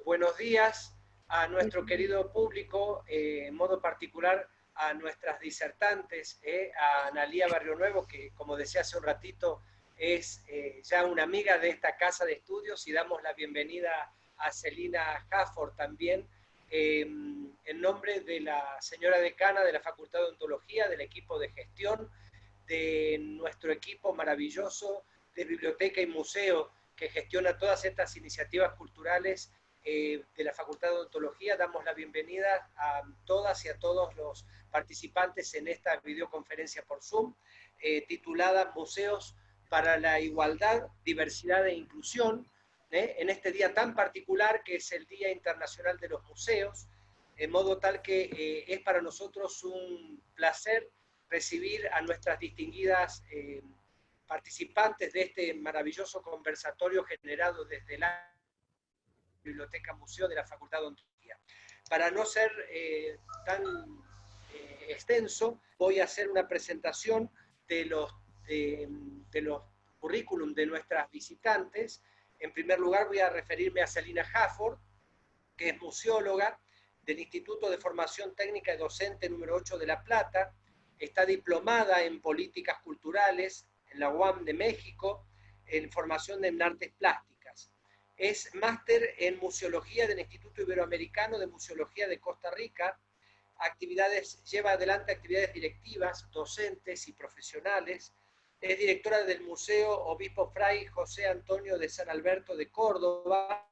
buenos días a nuestro querido público, en modo particular a nuestras disertantes, a Analía Barrio Nuevo, que como decía hace un ratito, es ya una amiga de esta casa de estudios, y damos la bienvenida a Celina Hafford también, en nombre de la señora decana de la Facultad de Odontología, del equipo de gestión, de nuestro equipo maravilloso de biblioteca y museo que gestiona todas estas iniciativas culturales de la Facultad de Odontología. Damos la bienvenida a todas y a todos los participantes en esta videoconferencia por Zoom, titulada Museos para la Igualdad, Diversidad e Inclusión, en este día tan particular que es el Día Internacional de los Museos, en modo tal que es para nosotros un placer recibir a nuestras distinguidas participantes de este maravilloso conversatorio generado desde la Biblioteca Museo de la Facultad de Odontología. Para no ser tan extenso, voy a hacer una presentación de los currículum de nuestras visitantes. En primer lugar, voy a referirme a Celina Hafford, que es museóloga del Instituto de Formación Técnica y Docente número 8 de La Plata. Está diplomada en Políticas Culturales en la UAM de México, en formación en Artes Plásticas. Es máster en Museología del Instituto Iberoamericano de Museología de Costa Rica. Lleva adelante actividades directivas, docentes y profesionales. Es directora del Museo Obispo Fray José Antonio de San Alberto de Córdoba,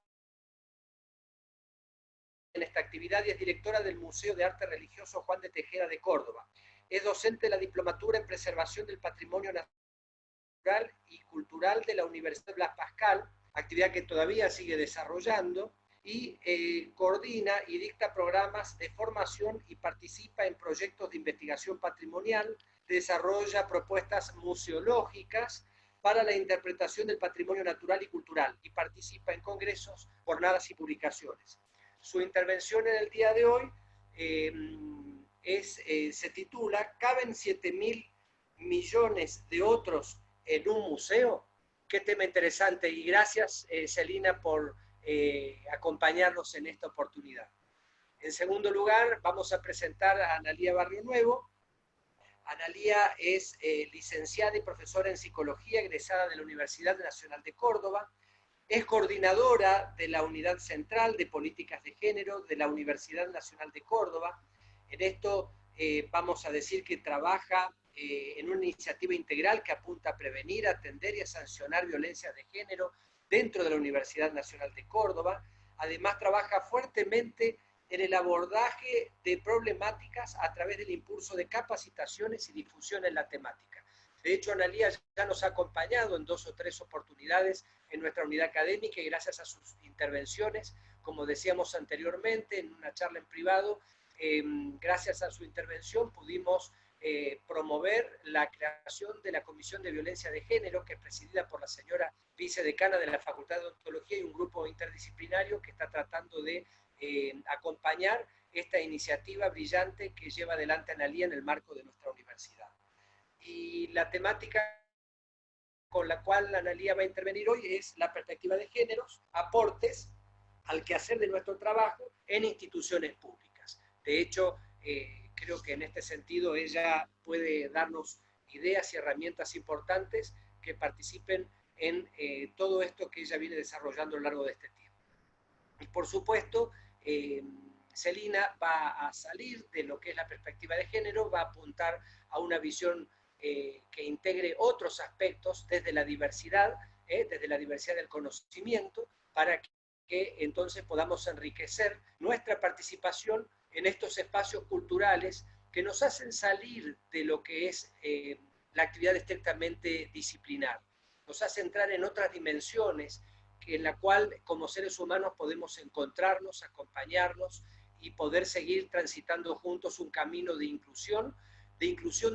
en esta actividad, y es directora del Museo de Arte Religioso Juan de Tejera de Córdoba. Es docente de la Diplomatura en Preservación del Patrimonio Natural y Cultural de la Universidad Blas Pascal, actividad que todavía sigue desarrollando, y coordina y dicta programas de formación y participa en proyectos de investigación patrimonial, desarrolla propuestas museológicas para la interpretación del patrimonio natural y cultural, y participa en congresos, jornadas y publicaciones. Su intervención en el día de hoy se titula ¿Caben 7.000 millones de otros en un museo? Qué tema interesante, y gracias Celina por acompañarnos en esta oportunidad. En segundo lugar, vamos a presentar a Analía Barrio Nuevo. Analía es licenciada y profesora en Psicología, egresada de la Universidad Nacional de Córdoba. Es coordinadora de la Unidad Central de Políticas de Género de la Universidad Nacional de Córdoba. En esto vamos a decir que trabaja en una iniciativa integral que apunta a prevenir, atender y a sancionar violencias de género dentro de la Universidad Nacional de Córdoba. Además, trabaja fuertemente en el abordaje de problemáticas a través del impulso de capacitaciones y difusión en la temática. De hecho, Analía ya nos ha acompañado en 2 o 3 oportunidades en nuestra unidad académica, y gracias a sus intervenciones, como decíamos anteriormente en una charla en privado, gracias a su intervención pudimos promover la creación de la Comisión de Violencia de Género, que es presidida por la señora vicedecana de la Facultad de Odontología, y un grupo interdisciplinario que está tratando de acompañar esta iniciativa brillante que lleva adelante Analía en el marco de nuestra universidad. Y la temática con la cual Analía va a intervenir hoy es la perspectiva de géneros, aportes al quehacer de nuestro trabajo en instituciones públicas. De hecho, creo que en este sentido ella puede darnos ideas y herramientas importantes que participen en todo esto que ella viene desarrollando a lo largo de este tiempo. Y por supuesto, Celina va a salir de lo que es la perspectiva de género, va a apuntar a una visión que integre otros aspectos desde la diversidad del conocimiento, para que entonces podamos enriquecer nuestra participación en estos espacios culturales que nos hacen salir de lo que es la actividad estrictamente disciplinar, nos hace entrar en otras dimensiones en la cual como seres humanos podemos encontrarnos, acompañarnos y poder seguir transitando juntos un camino de inclusión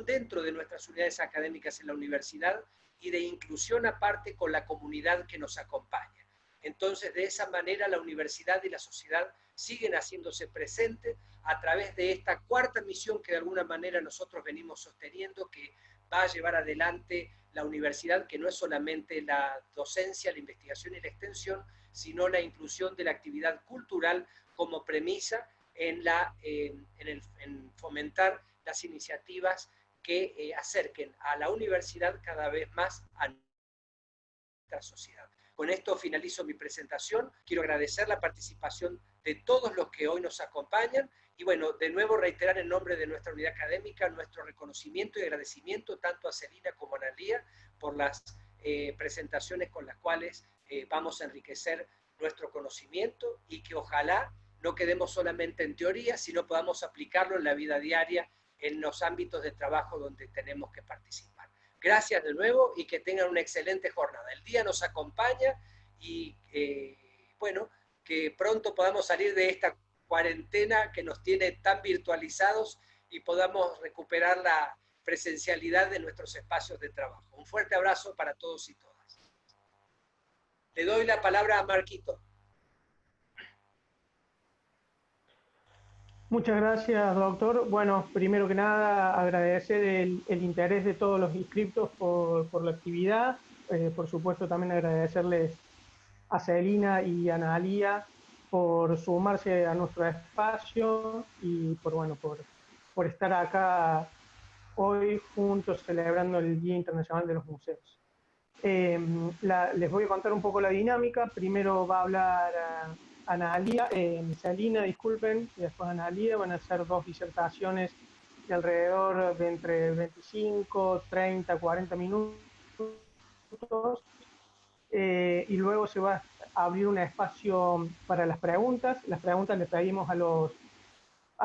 dentro de nuestras unidades académicas en la universidad, y de inclusión aparte con la comunidad que nos acompaña. Entonces, de esa manera la universidad y la sociedad siguen haciéndose presentes a través de esta cuarta misión que de alguna manera nosotros venimos sosteniendo, que va a llevar adelante la universidad, que no es solamente la docencia, la investigación y la extensión, sino la inclusión de la actividad cultural como premisa en fomentar las iniciativas que acerquen a la universidad cada vez más a nuestra sociedad. Con esto finalizo mi presentación. Quiero agradecer la participación de todos los que hoy nos acompañan y bueno, de nuevo reiterar en nombre de nuestra unidad académica nuestro reconocimiento y agradecimiento tanto a Celina como a Analía por las presentaciones con las cuales vamos a enriquecer nuestro conocimiento y que ojalá no quedemos solamente en teoría, sino podamos aplicarlo en la vida diaria en los ámbitos de trabajo donde tenemos que participar. Gracias de nuevo y que tengan una excelente jornada. El día nos acompaña y bueno, que pronto podamos salir de esta cuarentena que nos tiene tan virtualizados y podamos recuperar la presencialidad de nuestros espacios de trabajo. Un fuerte abrazo para todos y todas. Le doy la palabra a Marquito. Muchas gracias, doctor. Bueno, primero que nada, agradecer el interés de todos los inscriptos por la actividad. Por supuesto, también agradecerles a Celina y a Analía por sumarse a nuestro espacio y por estar acá hoy juntos celebrando el Día Internacional de los Museos. Les voy a contar un poco la dinámica. Primero va a hablar Analía, Celina, disculpen, y después Analía. Van a ser dos disertaciones de alrededor de entre 25, 30, 40 minutos. Y luego se va a abrir un espacio para las preguntas. Las preguntas les pedimos a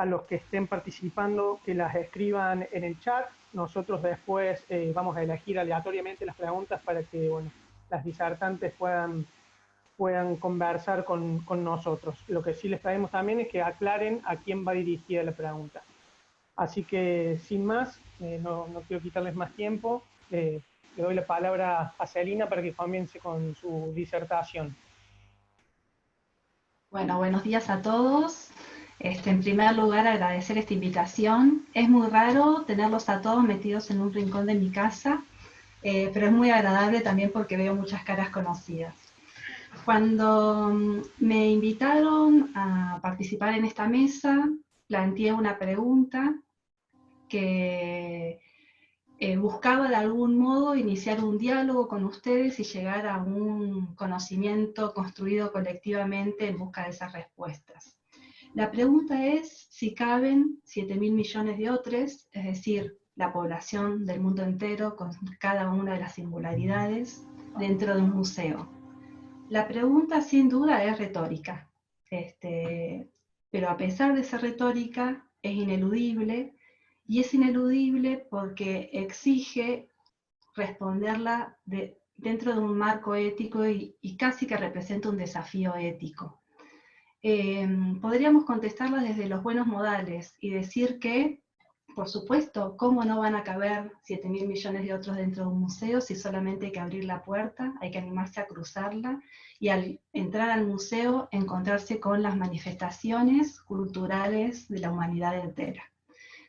los que estén participando que las escriban en el chat. Nosotros después vamos a elegir aleatoriamente las preguntas para que las disertantes puedan conversar con nosotros. Lo que sí les pedimos también es que aclaren a quién va dirigida la pregunta. Así que, sin más, no quiero quitarles más tiempo. Le doy la palabra a Celina para que comience con su disertación. Bueno, buenos días a todos. En primer lugar, agradecer esta invitación. Es muy raro tenerlos a todos metidos en un rincón de mi casa, pero es muy agradable también porque veo muchas caras conocidas. Cuando me invitaron a participar en esta mesa, planteé una pregunta que buscaba de algún modo iniciar un diálogo con ustedes y llegar a un conocimiento construido colectivamente en busca de esas respuestas. La pregunta es si caben 7.000 millones de otros, es decir, la población del mundo entero con cada una de las singularidades dentro de un museo. La pregunta sin duda es retórica, pero a pesar de ser retórica es ineludible, y es ineludible porque exige responderla dentro de un marco ético y casi que representa un desafío ético. Podríamos contestarla desde los buenos modales y decir que, por supuesto, ¿cómo no van a caber 7.000 millones de otros dentro de un museo si solamente hay que abrir la puerta, hay que animarse a cruzarla y al entrar al museo encontrarse con las manifestaciones culturales de la humanidad entera?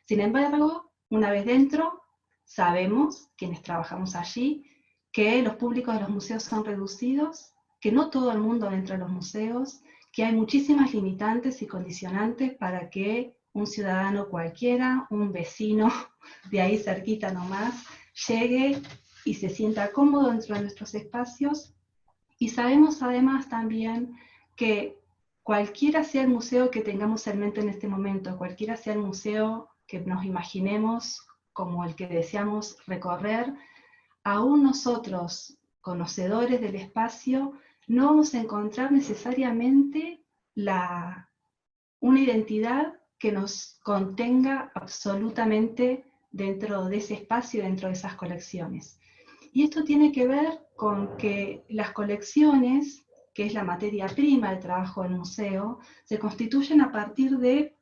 Sin embargo, una vez dentro, sabemos, quienes trabajamos allí, que los públicos de los museos son reducidos, que no todo el mundo entra a los museos, que hay muchísimas limitantes y condicionantes para que un ciudadano cualquiera, un vecino de ahí cerquita nomás, llegue y se sienta cómodo dentro de nuestros espacios. Y sabemos además también que cualquiera sea el museo que tengamos en mente en este momento, cualquiera sea el museo que nos imaginemos como el que deseamos recorrer, aún nosotros, conocedores del espacio, no vamos a encontrar necesariamente una identidad que nos contenga absolutamente dentro de ese espacio, dentro de esas colecciones. Y esto tiene que ver con que las colecciones, que es la materia prima del trabajo del museo, se constituyen a partir de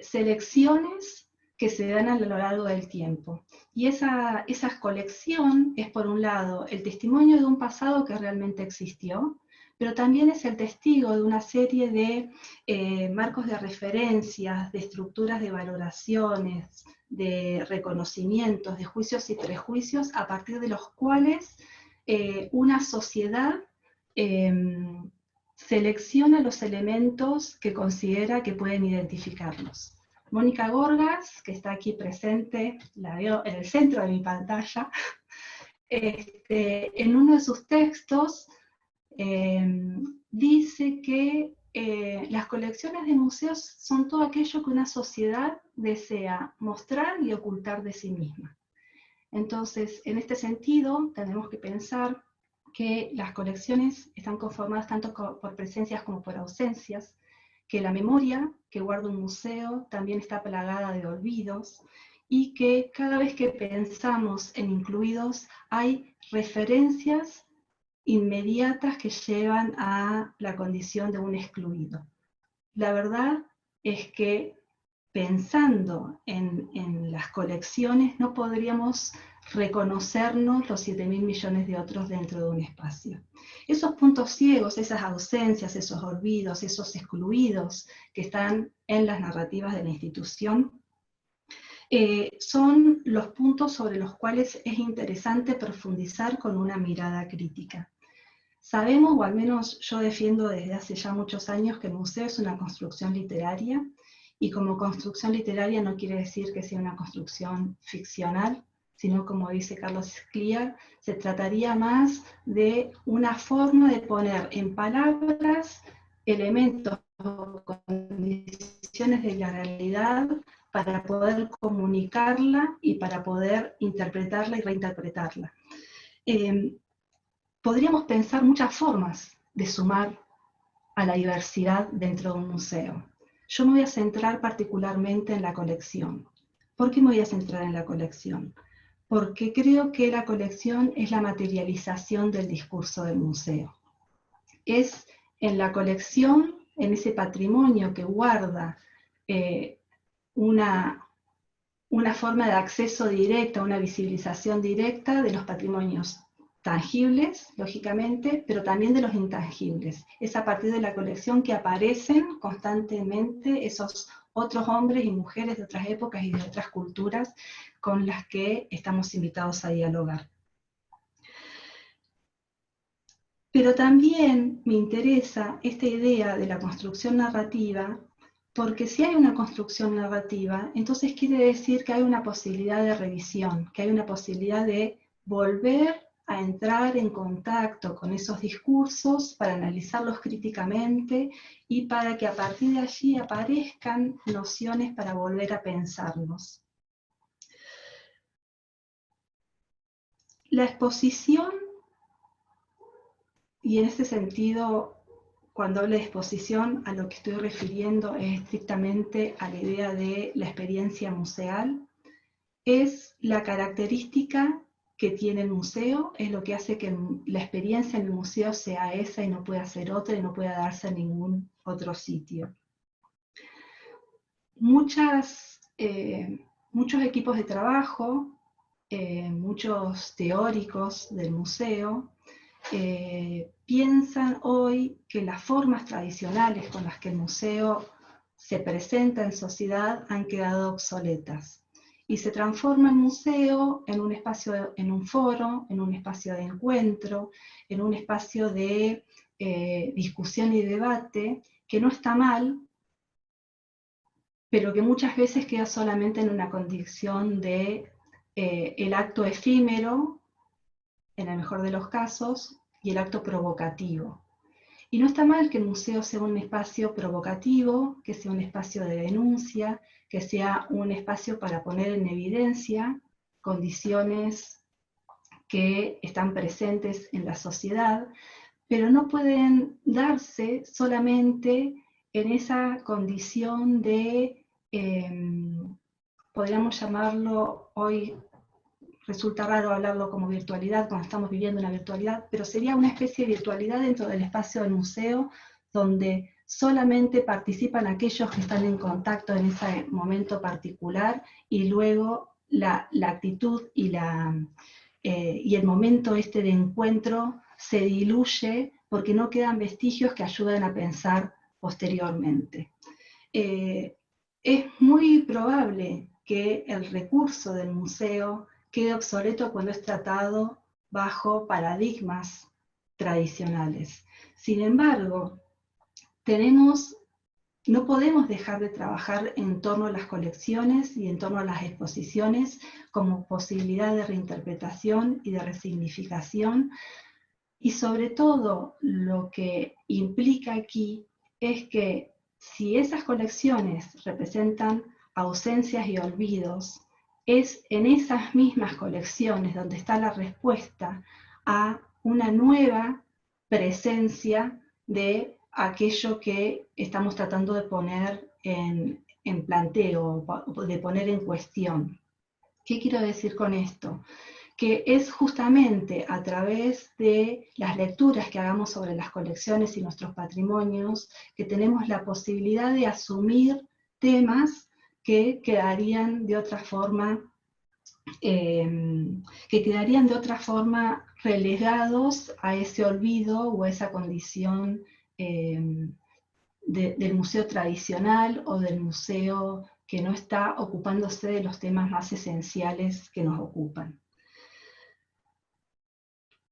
selecciones que se dan a lo largo del tiempo. Y esa colección es, por un lado, el testimonio de un pasado que realmente existió, pero también es el testigo de una serie de marcos de referencias, de estructuras de valoraciones, de reconocimientos, de juicios y prejuicios, a partir de los cuales una sociedad selecciona los elementos que considera que pueden identificarlos. Mónica Gorgas, que está aquí presente, la veo en el centro de mi pantalla, en uno de sus textos dice que las colecciones de museos son todo aquello que una sociedad desea mostrar y ocultar de sí misma. Entonces, en este sentido, tenemos que pensar que las colecciones están conformadas tanto por presencias como por ausencias, que la memoria que guarda un museo también está plagada de olvidos, y que cada vez que pensamos en incluidos hay referencias inmediatas que llevan a la condición de un excluido. La verdad es que pensando en las colecciones no podríamos reconocernos los 7.000 millones de otros dentro de un espacio. Esos puntos ciegos, esas ausencias, esos olvidos, esos excluidos que están en las narrativas de la institución, son los puntos sobre los cuales es interesante profundizar con una mirada crítica. Sabemos, o al menos yo defiendo desde hace ya muchos años, que el museo es una construcción literaria, y como construcción literaria no quiere decir que sea una construcción ficcional, sino, como dice Carlos Escliar, se trataría más de una forma de poner en palabras elementos o condiciones de la realidad para poder comunicarla y para poder interpretarla y reinterpretarla. Podríamos pensar muchas formas de sumar a la diversidad dentro de un museo. Yo me voy a centrar particularmente en la colección. ¿Por qué me voy a centrar en la colección? Porque creo que la colección es la materialización del discurso del museo. Es en la colección, en ese patrimonio que guarda una forma de acceso directa, una visibilización directa de los patrimonios tangibles, lógicamente, pero también de los intangibles. Es a partir de la colección que aparecen constantemente esos otros hombres y mujeres de otras épocas y de otras culturas con las que estamos invitados a dialogar. Pero también me interesa esta idea de la construcción narrativa, porque si hay una construcción narrativa, entonces quiere decir que hay una posibilidad de revisión, que hay una posibilidad de volver a entrar en contacto con esos discursos para analizarlos críticamente y para que a partir de allí aparezcan nociones para volver a pensarlos. La exposición, y en este sentido, cuando hablo de exposición, a lo que estoy refiriendo es estrictamente a la idea de la experiencia museal, es la característica que tiene el museo, es lo que hace que la experiencia en el museo sea esa y no pueda ser otra y no pueda darse en ningún otro sitio. Muchos equipos de trabajo, muchos teóricos del museo, piensan hoy que las formas tradicionales con las que el museo se presenta en sociedad han quedado obsoletas. Y se transforma el museo en un espacio, en un foro, en un espacio de encuentro, en un espacio de discusión y debate, que no está mal, pero que muchas veces queda solamente en una condición de el acto efímero, en el mejor de los casos, y el acto provocativo. Y no está mal que el museo sea un espacio provocativo, que sea un espacio de denuncia, que sea un espacio para poner en evidencia condiciones que están presentes en la sociedad, pero no pueden darse solamente en esa condición de, podríamos llamarlo hoy, resulta raro hablarlo como virtualidad cuando estamos viviendo una virtualidad, pero sería una especie de virtualidad dentro del espacio del museo donde solamente participan aquellos que están en contacto en ese momento particular y luego la actitud y el momento este de encuentro se diluye porque no quedan vestigios que ayuden a pensar posteriormente. Es muy probable que el recurso del museo quede obsoleto cuando es tratado bajo paradigmas tradicionales. Sin embargo, no podemos dejar de trabajar en torno a las colecciones y en torno a las exposiciones como posibilidad de reinterpretación y de resignificación. Y sobre todo, lo que implica aquí es que si esas colecciones representan ausencias y olvidos, es en esas mismas colecciones donde está la respuesta a una nueva presencia de aquello que estamos tratando de poner en planteo, de poner en cuestión. ¿Qué quiero decir con esto? Que es justamente a través de las lecturas que hagamos sobre las colecciones y nuestros patrimonios que tenemos la posibilidad de asumir temas que quedarían de otra forma relegados a ese olvido o a esa condición del museo tradicional o del museo que no está ocupándose de los temas más esenciales que nos ocupan.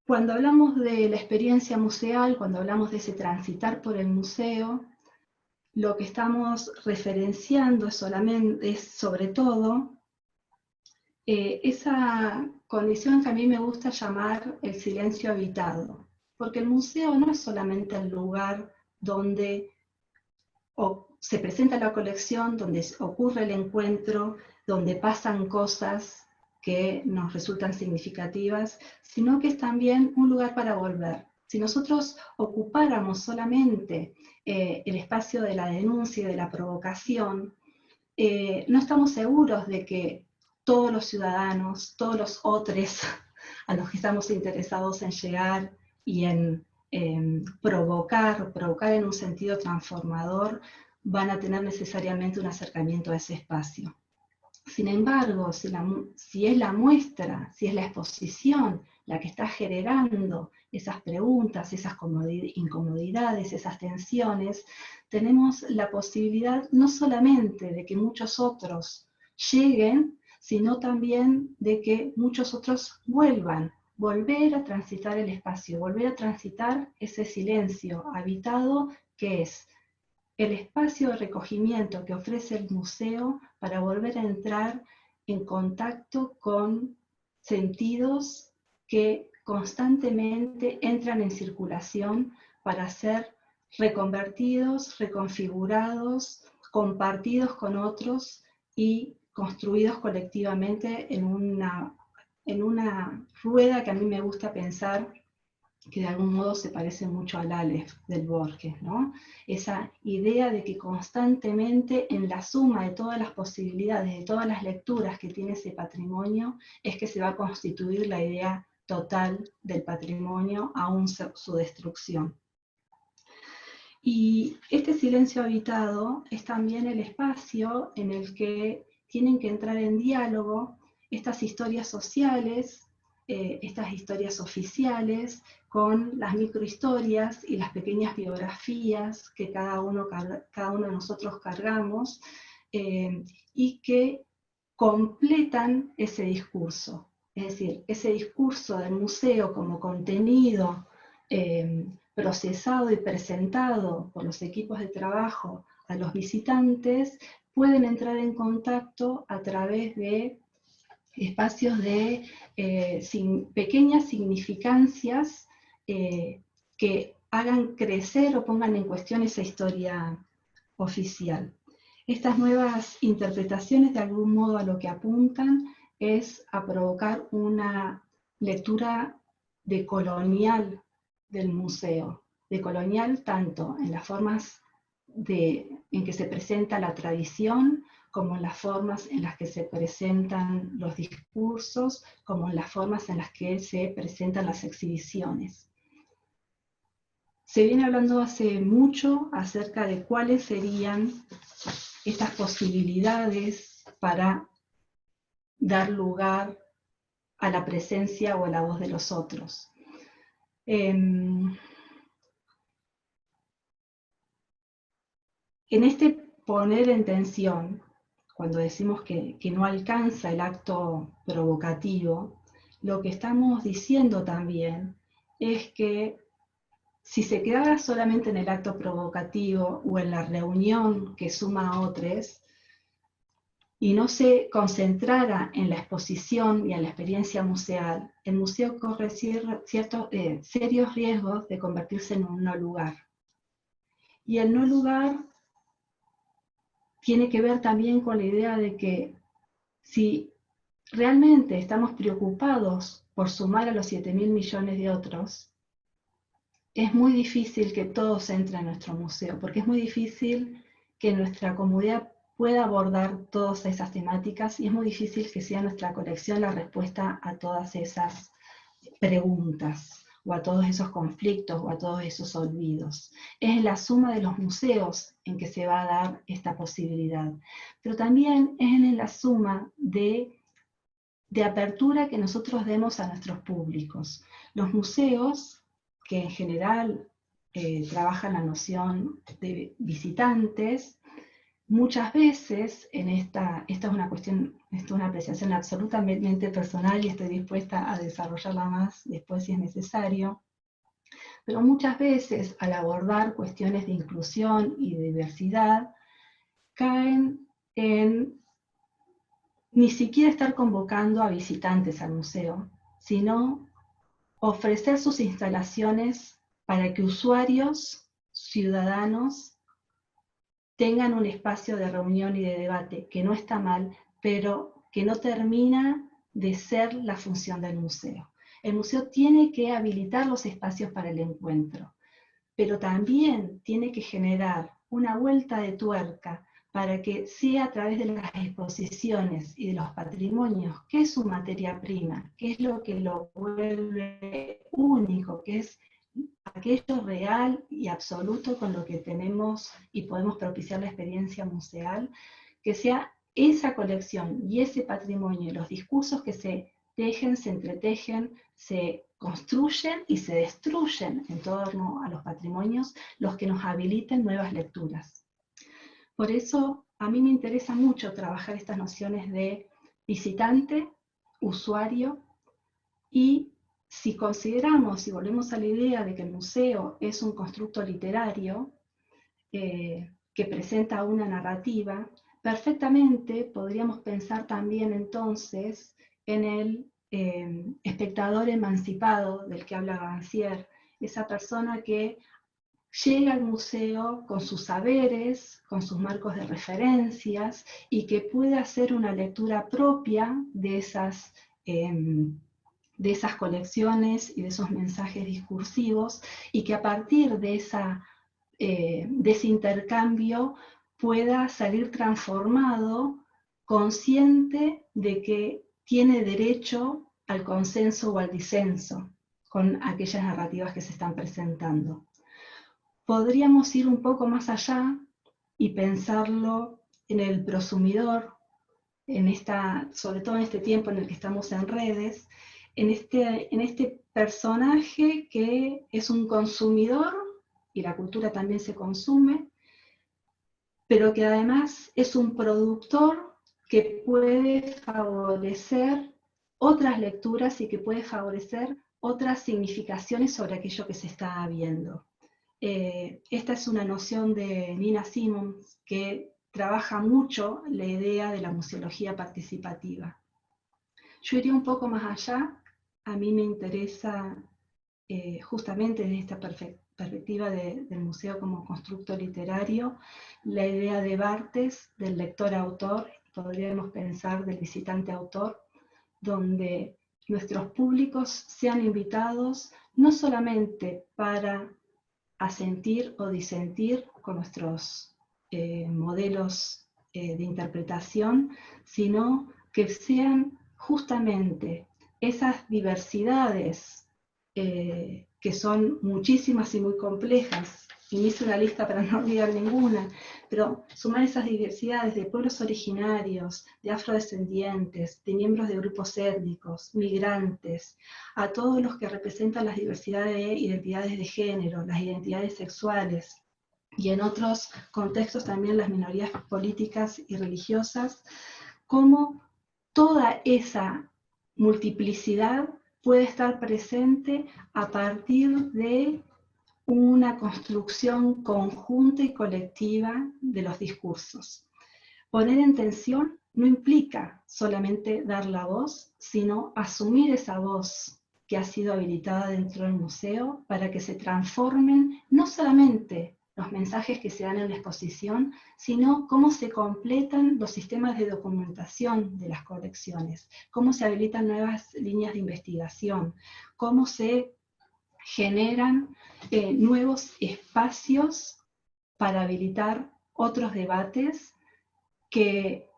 Cuando hablamos de la experiencia museal, cuando hablamos de ese transitar por el museo, lo que estamos referenciando es sobre todo esa condición que a mí me gusta llamar el silencio habitado, porque el museo no es solamente el lugar donde se presenta la colección, donde ocurre el encuentro, donde pasan cosas que nos resultan significativas, sino que es también un lugar para volver. Si nosotros ocupáramos solamente el espacio de la denuncia y de la provocación, no estamos seguros de que todos los ciudadanos, todos los otros a los que estamos interesados en llegar y en provocar en un sentido transformador, van a tener necesariamente un acercamiento a ese espacio. Sin embargo, si es la muestra, si es la exposición la que está generando esas preguntas, esas incomodidades, esas tensiones, tenemos la posibilidad no solamente de que muchos otros lleguen, sino también de que muchos otros volver a transitar el espacio, volver a transitar ese silencio habitado que es el espacio de recogimiento que ofrece el museo para volver a entrar en contacto con sentidos que constantemente entran en circulación para ser reconvertidos, reconfigurados, compartidos con otros y construidos colectivamente en una rueda que a mí me gusta pensar que de algún modo se parece mucho al Aleph del Borges, ¿no? Esa idea de que constantemente en la suma de todas las posibilidades, de todas las lecturas que tiene ese patrimonio, es que se va a constituir la idea total del patrimonio, aún su destrucción. Y este silencio habitado es también el espacio en el que tienen que entrar en diálogo estas historias sociales, estas historias oficiales, con las microhistorias y las pequeñas biografías que cada uno de nosotros cargamos, y que completan ese discurso. Es decir, ese discurso del museo como contenido procesado y presentado por los equipos de trabajo a los visitantes, pueden entrar en contacto a través de espacios de pequeñas significancias que hagan crecer o pongan en cuestión esa historia oficial. Estas nuevas interpretaciones de algún modo a lo que apuntan es a provocar una lectura decolonial del museo, decolonial tanto en las formas en que se presenta la tradición, como en las formas en las que se presentan los discursos, como en las formas en las que se presentan las exhibiciones. Se viene hablando hace mucho acerca de cuáles serían estas posibilidades para dar lugar a la presencia o a la voz de los otros. En este poner en tensión, cuando decimos que no alcanza el acto provocativo, lo que estamos diciendo también es que si se quedara solamente en el acto provocativo o en la reunión que suma a otros, y no se concentrara en la exposición y en la experiencia museal, el museo corre serios riesgos de convertirse en un no lugar. Y el no lugar tiene que ver también con la idea de que si realmente estamos preocupados por sumar a los 7.000 millones de otros, es muy difícil que todos entren a nuestro museo, porque es muy difícil que nuestra comunidad pueda abordar todas esas temáticas y es muy difícil que sea nuestra colección la respuesta a todas esas preguntas o a todos esos conflictos o a todos esos olvidos. Es en la suma de los museos en que se va a dar esta posibilidad, pero también es en la suma de apertura que nosotros demos a nuestros públicos. Los museos, que en general trabajan la noción de visitantes, muchas veces, esta es una cuestión, esto es una apreciación absolutamente personal y estoy dispuesta a desarrollarla más después si es necesario, pero muchas veces al abordar cuestiones de inclusión y de diversidad, caen en ni siquiera estar convocando a visitantes al museo, sino ofrecer sus instalaciones para que usuarios, ciudadanos, tengan un espacio de reunión y de debate, que no está mal, pero que no termina de ser la función del museo. El museo tiene que habilitar los espacios para el encuentro, pero también tiene que generar una vuelta de tuerca para que sea a través de las exposiciones y de los patrimonios, que es su materia prima, que es lo que lo vuelve único, que es aquello real y absoluto con lo que tenemos y podemos propiciar la experiencia museal, que sea esa colección y ese patrimonio, los discursos que se tejen, se entretejen, se construyen y se destruyen en torno a los patrimonios, los que nos habiliten nuevas lecturas. Por eso a mí me interesa mucho trabajar estas nociones de visitante, usuario, y si consideramos, si volvemos a la idea de que el museo es un constructo literario que presenta una narrativa, perfectamente podríamos pensar también entonces en el espectador emancipado del que habla Rancière, esa persona que llega al museo con sus saberes, con sus marcos de referencias y que puede hacer una lectura propia de esas colecciones y de esos mensajes discursivos y que a partir de ese intercambio pueda salir transformado, consciente de que tiene derecho al consenso o al disenso con aquellas narrativas que se están presentando. Podríamos ir un poco más allá y pensarlo en el prosumidor, sobre todo en este tiempo en el que estamos en redes, en este personaje que es un consumidor, y la cultura también se consume, pero que además es un productor que puede favorecer otras lecturas y que puede favorecer otras significaciones sobre aquello que se está viendo. Esta es una noción de Nina Simons que trabaja mucho la idea de la museología participativa. Yo iría un poco más allá. A mí me interesa justamente desde esta perspectiva del museo como constructo literario, la idea de Barthes, del lector-autor, podríamos pensar del visitante-autor, donde nuestros públicos sean invitados no solamente para asentir o disentir con nuestros modelos de interpretación, sino que sean justamente esas diversidades que son muchísimas y muy complejas, y me hice una lista para no olvidar ninguna, pero sumar esas diversidades de pueblos originarios, de afrodescendientes, de miembros de grupos étnicos, migrantes, a todos los que representan las diversidades de identidades de género, las identidades sexuales, y en otros contextos también las minorías políticas y religiosas, como toda esa multiplicidad puede estar presente a partir de una construcción conjunta y colectiva de los discursos. Poner en tensión no implica solamente dar la voz, sino asumir esa voz que ha sido habilitada dentro del museo para que se transformen no solamente los mensajes que se dan en la exposición, sino cómo se completan los sistemas de documentación de las colecciones, cómo se habilitan nuevas líneas de investigación, cómo se generan nuevos espacios para habilitar otros debates que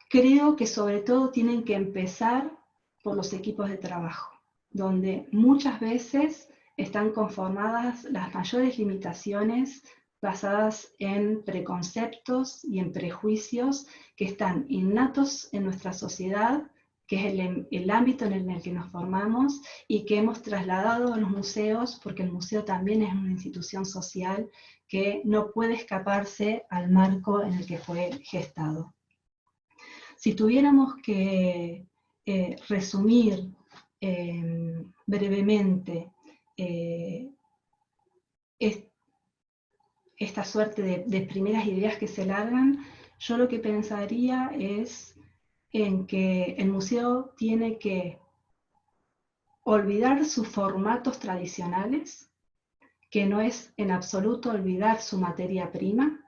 creo que sobre todo tienen que empezar por los equipos de trabajo, donde muchas veces están conformadas las mayores limitaciones basadas en preconceptos y en prejuicios que están innatos en nuestra sociedad, que es el ámbito en el que nos formamos y que hemos trasladado a los museos, porque el museo también es una institución social que no puede escaparse al marco en el que fue gestado. Si tuviéramos que resumir brevemente esta suerte de primeras ideas que se largan, yo lo que pensaría es en que el museo tiene que olvidar sus formatos tradicionales, que no es en absoluto olvidar su materia prima,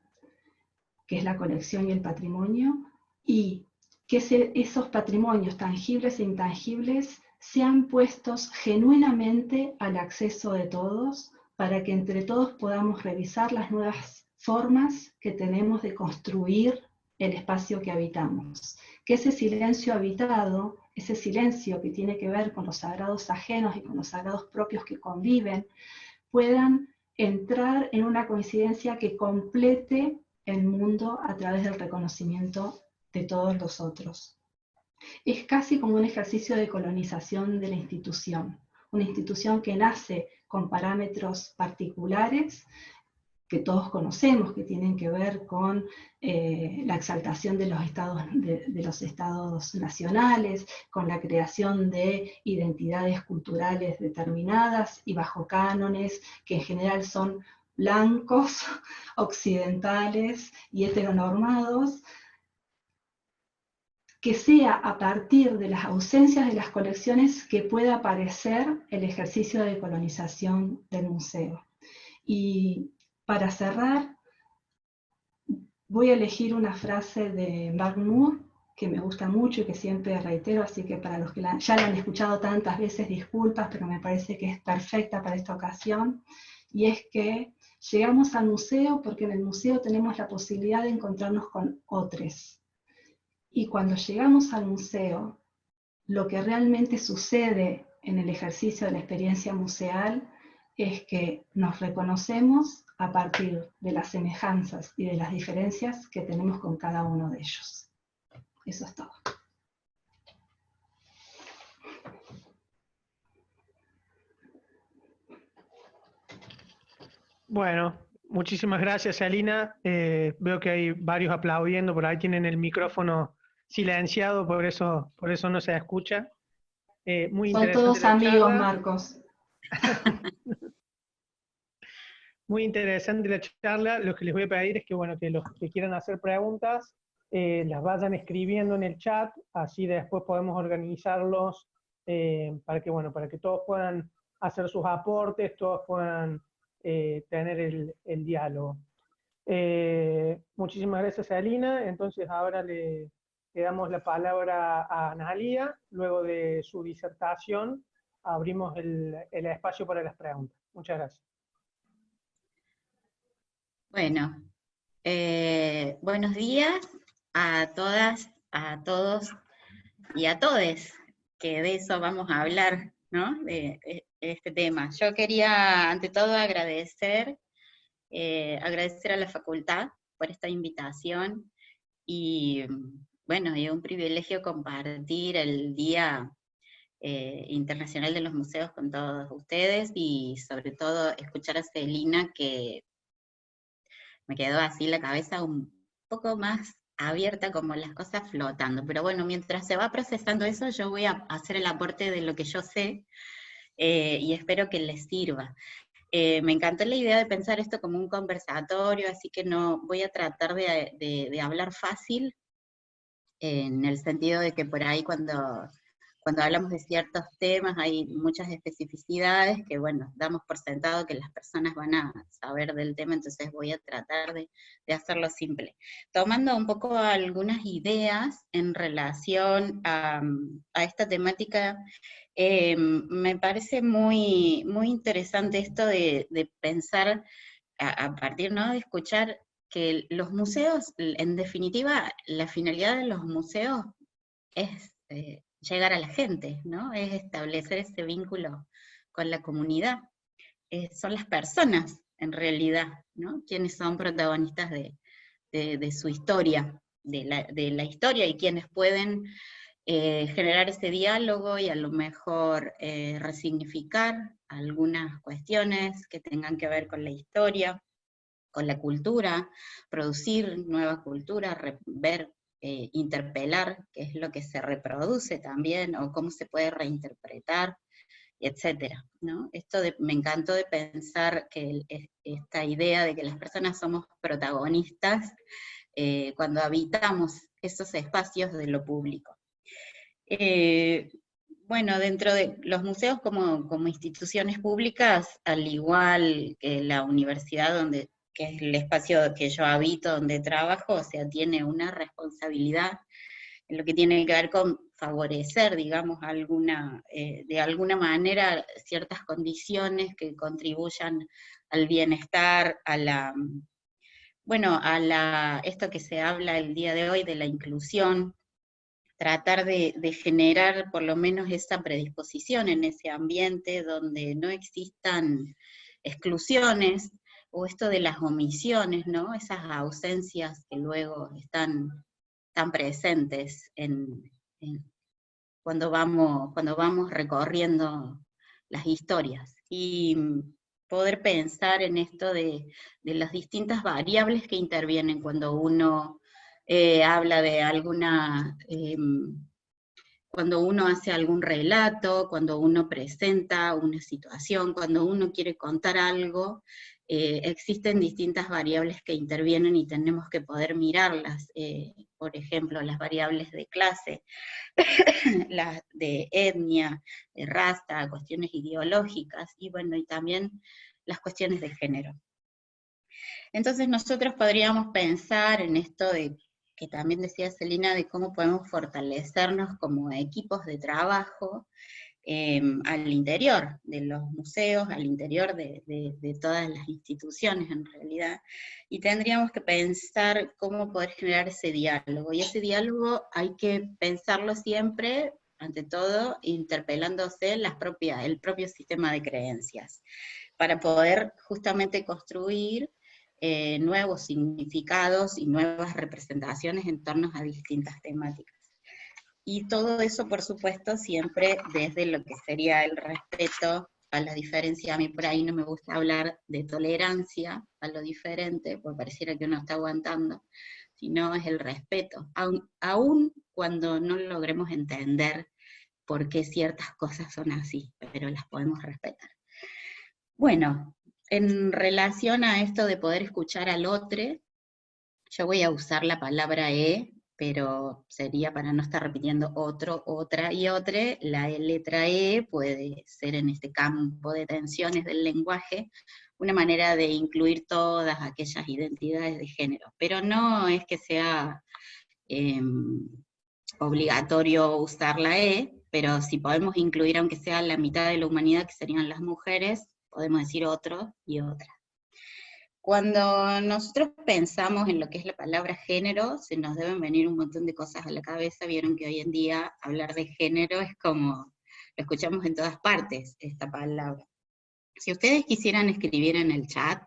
que es la colección y el patrimonio, y que esos patrimonios tangibles e intangibles sean puestos genuinamente al acceso de todos, para que entre todos podamos revisar las nuevas formas que tenemos de construir el espacio que habitamos. Que ese silencio habitado, ese silencio que tiene que ver con los sagrados ajenos y con los sagrados propios que conviven, puedan entrar en una coincidencia que complete el mundo a través del reconocimiento de todos los otros. Es casi como un ejercicio de colonización de la institución, una institución que nace con parámetros particulares que todos conocemos, que tienen que ver con la exaltación de los estados nacionales, con la creación de identidades culturales determinadas y bajo cánones que en general son blancos, occidentales y heteronormados, que sea a partir de las ausencias de las colecciones que pueda aparecer el ejercicio de colonización del museo. Y para cerrar, voy a elegir una frase de Barnum que me gusta mucho y que siempre reitero, así que para los que ya la han escuchado tantas veces, disculpas, pero me parece que es perfecta para esta ocasión, y es que llegamos al museo porque en el museo tenemos la posibilidad de encontrarnos con otros. Y cuando llegamos al museo, lo que realmente sucede en el ejercicio de la experiencia museal es que nos reconocemos a partir de las semejanzas y de las diferencias que tenemos con cada uno de ellos. Eso es todo. Bueno, muchísimas gracias, Alina. Veo que hay varios aplaudiendo, por ahí tienen el micrófono silenciado, por eso no se escucha. Muy Son interesante todos la amigos, charla. Marcos. Muy interesante la charla. Lo que les voy a pedir es que, bueno, que los que quieran hacer preguntas las vayan escribiendo en el chat, así después podemos organizarlos para que, bueno, para que todos puedan hacer sus aportes, todos puedan tener el diálogo. Muchísimas gracias, Alina. Entonces ahora le damos la palabra a Analía. Luego de su disertación abrimos el espacio para las preguntas. Muchas gracias. Bueno, buenos días a todas, a todos y a todes, que de eso vamos a hablar, ¿no? De este tema. Yo quería, ante todo, agradecer a la facultad por esta invitación, y bueno, es un privilegio compartir el Día Internacional de los Museos con todos ustedes, y sobre todo escuchar a Celina, que me quedó así la cabeza un poco más abierta, como las cosas flotando. Pero bueno, mientras se va procesando eso, yo voy a hacer el aporte de lo que yo sé, y espero que les sirva. Me encantó la idea de pensar esto como un conversatorio, así que no voy a tratar de hablar fácil, en el sentido de que por ahí cuando hablamos de ciertos temas hay muchas especificidades que, bueno, damos por sentado que las personas van a saber del tema, entonces voy a tratar de hacerlo simple. Tomando un poco algunas ideas en relación a esta temática, me parece muy, muy interesante esto de pensar, a partir, ¿no?, de escuchar que los museos, en definitiva, la finalidad de los museos es llegar a la gente, ¿no? Es establecer ese vínculo con la comunidad. Son las personas, en realidad, ¿no?, quienes son protagonistas de su historia, de la historia, y quienes pueden generar ese diálogo y a lo mejor resignificar algunas cuestiones que tengan que ver con la historia, con la cultura, producir nueva cultura, ver, interpelar qué es lo que se reproduce también, o cómo se puede reinterpretar, etcétera, ¿no? Me encantó de pensar que esta idea de que las personas somos protagonistas cuando habitamos esos espacios de lo público. Bueno, dentro de los museos como instituciones públicas, al igual que la universidad, que es el espacio que yo habito, donde trabajo, o sea, tiene una responsabilidad en lo que tiene que ver con favorecer, digamos, de alguna manera, ciertas condiciones que contribuyan al bienestar, esto que se habla el día de hoy de la inclusión, tratar de generar por lo menos esa predisposición en ese ambiente donde no existan exclusiones, o esto de las omisiones, ¿no?, esas ausencias que luego están tan presentes cuando vamos recorriendo las historias. Y poder pensar en esto de las distintas variables que intervienen cuando uno habla de cuando uno hace algún relato, cuando uno presenta una situación, cuando uno quiere contar algo, existen distintas variables que intervienen y tenemos que poder mirarlas. Por ejemplo, las variables de clase, las de etnia, de raza, cuestiones ideológicas, y bueno, y también las cuestiones de género. Entonces nosotros podríamos pensar en esto que también decía Celina, de cómo podemos fortalecernos como equipos de trabajo al interior de los museos, al interior de todas las instituciones en realidad, y tendríamos que pensar cómo poder generar ese diálogo, y ese diálogo hay que pensarlo siempre, ante todo, interpelándose el propio sistema de creencias, para poder justamente construir nuevos significados y nuevas representaciones en torno a distintas temáticas. Y todo eso, por supuesto, siempre desde lo que sería el respeto a la diferencia. A mí por ahí no me gusta hablar de tolerancia a lo diferente, porque pareciera que uno está aguantando, sino es el respeto, aun cuando no logremos entender por qué ciertas cosas son así, pero las podemos respetar. Bueno, en relación a esto de poder escuchar al otro, yo voy a usar la palabra pero sería, para no estar repitiendo otro, otra y otre, la letra puede ser, en este campo de tensiones del lenguaje, una manera de incluir todas aquellas identidades de género, pero no es que sea obligatorio usar la pero si podemos incluir, aunque sea la mitad de la humanidad, que serían las mujeres, podemos decir otro y otra. Cuando nosotros pensamos en lo que es la palabra género, se nos deben venir un montón de cosas a la cabeza. Vieron que hoy en día hablar de género es como, lo escuchamos en todas partes, esta palabra. Si ustedes quisieran escribir en el chat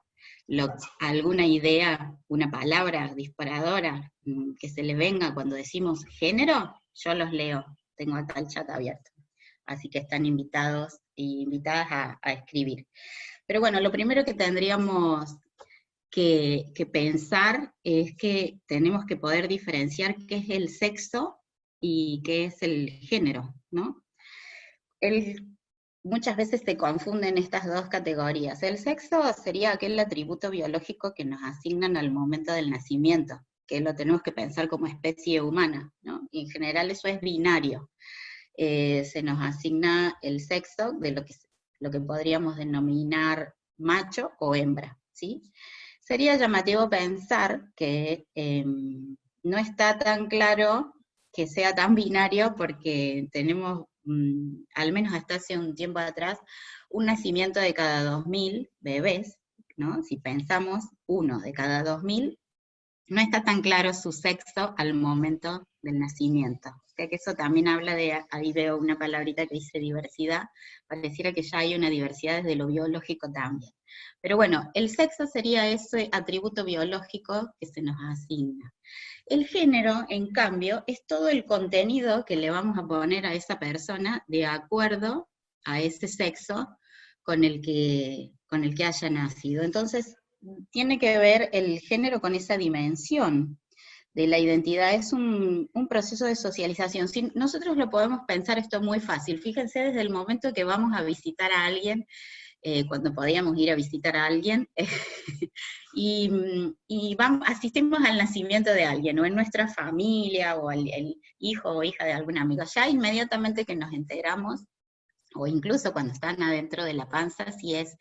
alguna idea, una palabra disparadora que se les venga cuando decimos género, yo los leo, tengo acá el chat abierto. Así que están invitados e invitadas a escribir. Pero bueno, lo primero que tendríamos que pensar es que tenemos que poder diferenciar qué es el sexo y qué es el género, ¿no? muchas veces se confunden estas dos categorías. El sexo sería aquel atributo biológico que nos asignan al momento del nacimiento, que lo tenemos que pensar como especie humana, ¿no? Y en general eso es binario. Se nos asigna el sexo de lo que podríamos denominar macho o hembra, ¿sí? Sería llamativo pensar que no está tan claro que sea tan binario, porque tenemos, al menos hasta hace un tiempo atrás, un nacimiento de cada 2000 bebés, ¿no? Si pensamos, uno de cada 2000, no está tan claro su sexo al momento del nacimiento. O sea que eso también habla de, ahí veo una palabrita que dice diversidad, pareciera que ya hay una diversidad desde lo biológico también. Pero bueno, el sexo sería ese atributo biológico que se nos asigna. El género, en cambio, es todo el contenido que le vamos a poner a esa persona de acuerdo a ese sexo con el que haya nacido. Entonces, tiene que ver el género con esa dimensión de la identidad. Es un proceso de socialización. Si nosotros lo podemos pensar esto muy fácil. Fíjense desde el momento que vamos a visitar a alguien, cuando podíamos ir a visitar a alguien, y asistimos al nacimiento de alguien, o en nuestra familia, o el hijo o hija de algún amigo. Ya inmediatamente que nos enteramos, o incluso cuando están adentro de la panza, si es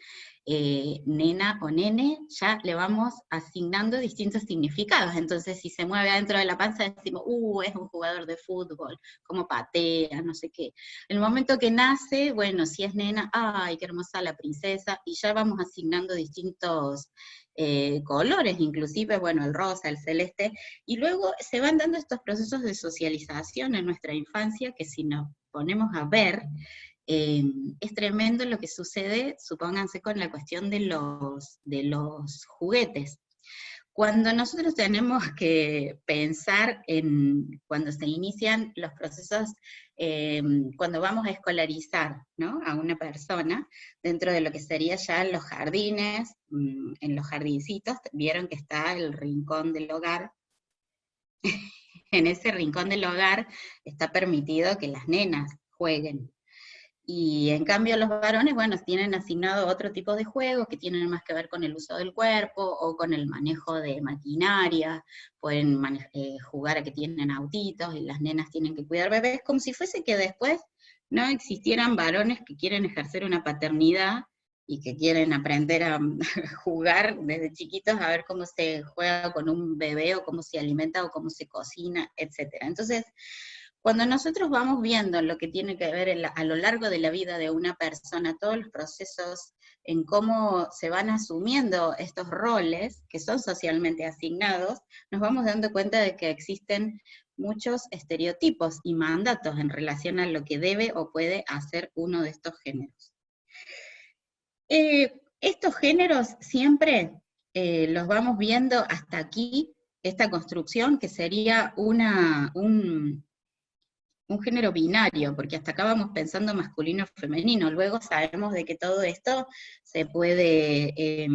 nena o nene, ya le vamos asignando distintos significados. Entonces, si se mueve adentro de la panza, decimos, es un jugador de fútbol, como patea, no sé qué. En el momento que nace, bueno, si es nena, ¡ay, qué hermosa la princesa! Y ya vamos asignando distintos colores, inclusive, bueno, el rosa, el celeste, y luego se van dando estos procesos de socialización en nuestra infancia, que si nos ponemos a ver, es tremendo lo que sucede, supónganse, con la cuestión de los juguetes. Cuando nosotros tenemos que pensar en cuando se inician los procesos, cuando vamos a escolarizar, ¿no?, a una persona, dentro de lo que sería ya los jardines, en los jardincitos, vieron que está el rincón del hogar. En ese rincón del hogar está permitido que las nenas jueguen. Y en cambio los varones, bueno, tienen asignado otro tipo de juegos que tienen más que ver con el uso del cuerpo o con el manejo de maquinaria, pueden jugar a que tienen autitos, y las nenas tienen que cuidar bebés, como si fuese que después no existieran varones que quieren ejercer una paternidad y que quieren aprender a jugar desde chiquitos, a ver cómo se juega con un bebé, o cómo se alimenta, o cómo se cocina, etc. Entonces, cuando nosotros vamos viendo lo que tiene que ver a lo largo de la vida de una persona, todos los procesos en cómo se van asumiendo estos roles que son socialmente asignados, nos vamos dando cuenta de que existen muchos estereotipos y mandatos en relación a lo que debe o puede hacer uno de estos géneros. Estos géneros siempre los vamos viendo hasta aquí, esta construcción que sería un género binario, porque hasta acá vamos pensando masculino o femenino. Luego sabemos de que todo esto se puede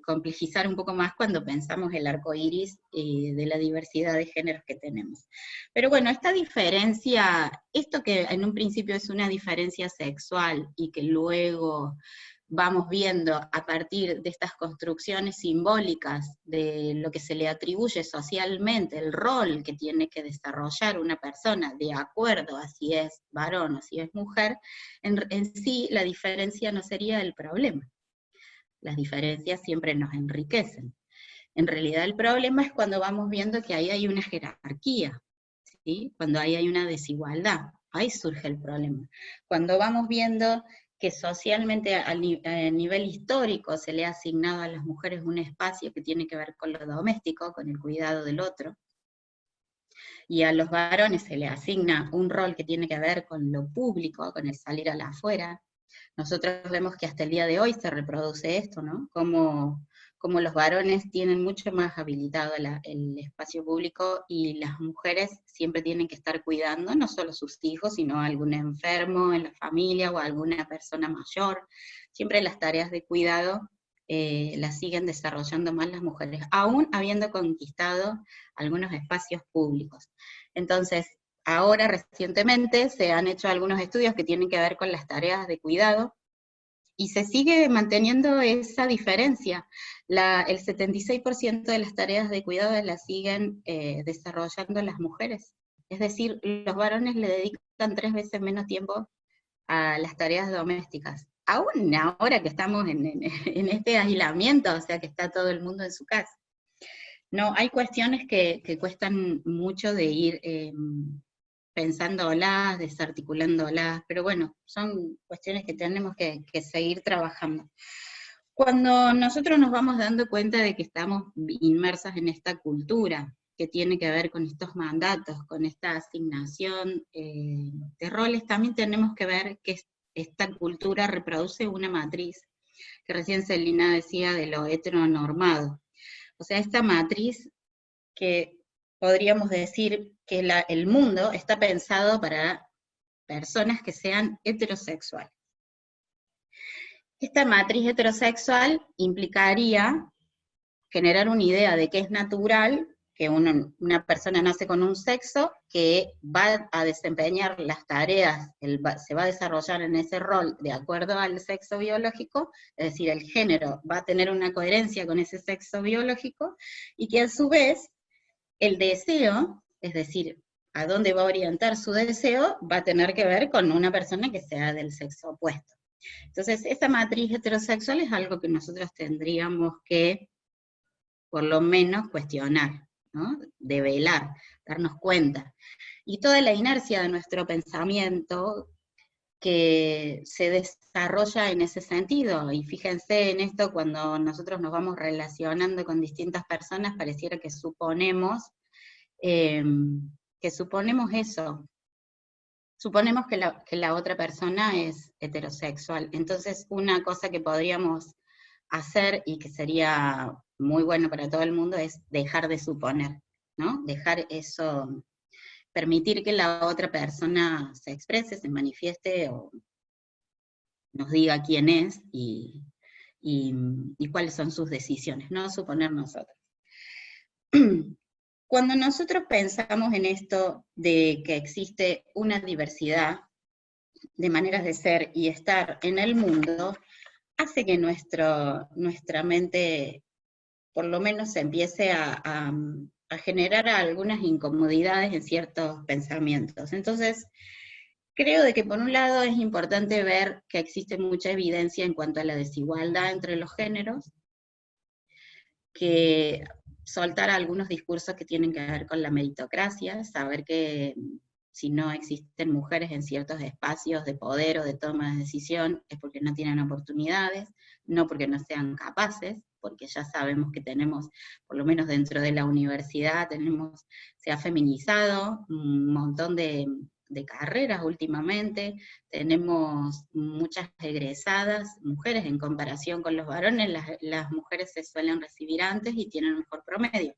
complejizar un poco más cuando pensamos el arco iris de la diversidad de géneros que tenemos. Pero bueno, esta diferencia, esto que en un principio es una diferencia sexual y que luego vamos viendo a partir de estas construcciones simbólicas de lo que se le atribuye socialmente, el rol que tiene que desarrollar una persona de acuerdo a si es varón o si es mujer, en sí la diferencia no sería el problema. Las diferencias siempre nos enriquecen. En realidad el problema es cuando vamos viendo que ahí hay una jerarquía, ¿sí? Cuando ahí hay una desigualdad, ahí surge el problema. Cuando vamos viendo que socialmente a nivel histórico se le ha asignado a las mujeres un espacio que tiene que ver con lo doméstico, con el cuidado del otro, y a los varones se le asigna un rol que tiene que ver con lo público, con el salir a la afuera. Nosotros vemos que hasta el día de hoy se reproduce esto, ¿no? Como los varones tienen mucho más habilitado el espacio público, y las mujeres siempre tienen que estar cuidando, no solo sus hijos, sino a algún enfermo en la familia, o a alguna persona mayor. Siempre las tareas de cuidado las siguen desarrollando más las mujeres, aún habiendo conquistado algunos espacios públicos. Entonces, ahora recientemente se han hecho algunos estudios que tienen que ver con las tareas de cuidado, y se sigue manteniendo esa diferencia. El 76% de las tareas de cuidado las siguen desarrollando las mujeres. Es decir, los varones le dedican 3 veces menos tiempo a las tareas domésticas. Aún ahora que estamos en este aislamiento, o sea que está todo el mundo en su casa. No, hay cuestiones que cuestan mucho de ir pensándolas, desarticulándolas, pero bueno, son cuestiones que tenemos que seguir trabajando. Cuando nosotros nos vamos dando cuenta de que estamos inmersas en esta cultura, que tiene que ver con estos mandatos, con esta asignación de roles, también tenemos que ver que esta cultura reproduce una matriz, que recién Celina decía de lo heteronormado. O sea, esta matriz que podríamos decir que el mundo está pensado para personas que sean heterosexuales. Esta matriz heterosexual implicaría generar una idea de que es natural que una persona nace con un sexo, que va a desempeñar las tareas, se va a desarrollar en ese rol de acuerdo al sexo biológico, es decir, el género va a tener una coherencia con ese sexo biológico, y que a su vez el deseo, es decir, a dónde va a orientar su deseo, va a tener que ver con una persona que sea del sexo opuesto. Entonces, esta matriz heterosexual es algo que nosotros tendríamos que, por lo menos, cuestionar, ¿no? Develar, darnos cuenta. Y toda la inercia de nuestro pensamiento que se desarrolla en ese sentido, y fíjense en esto, cuando nosotros nos vamos relacionando con distintas personas, pareciera que suponemos eso, suponemos que la otra persona es heterosexual. Entonces, una cosa que podríamos hacer, y que sería muy bueno para todo el mundo, es dejar de suponer, ¿no? Dejar eso, permitir que la otra persona se exprese, se manifieste, o nos diga quién es, y cuáles son sus decisiones, no suponer nosotros. Cuando nosotros pensamos en esto de que existe una diversidad de maneras de ser y estar en el mundo, hace que nuestra mente, por lo menos, se empiece a generar algunas incomodidades en ciertos pensamientos. Entonces, creo de que por un lado es importante ver que existe mucha evidencia en cuanto a la desigualdad entre los géneros, que soltar algunos discursos que tienen que ver con la meritocracia, saber que si no existen mujeres en ciertos espacios de poder o de toma de decisión es porque no tienen oportunidades, no porque no sean capaces, porque ya sabemos que tenemos, por lo menos dentro de la universidad, se ha feminizado un montón de carreras últimamente, tenemos muchas egresadas mujeres en comparación con los varones, las mujeres se suelen recibir antes y tienen mejor promedio.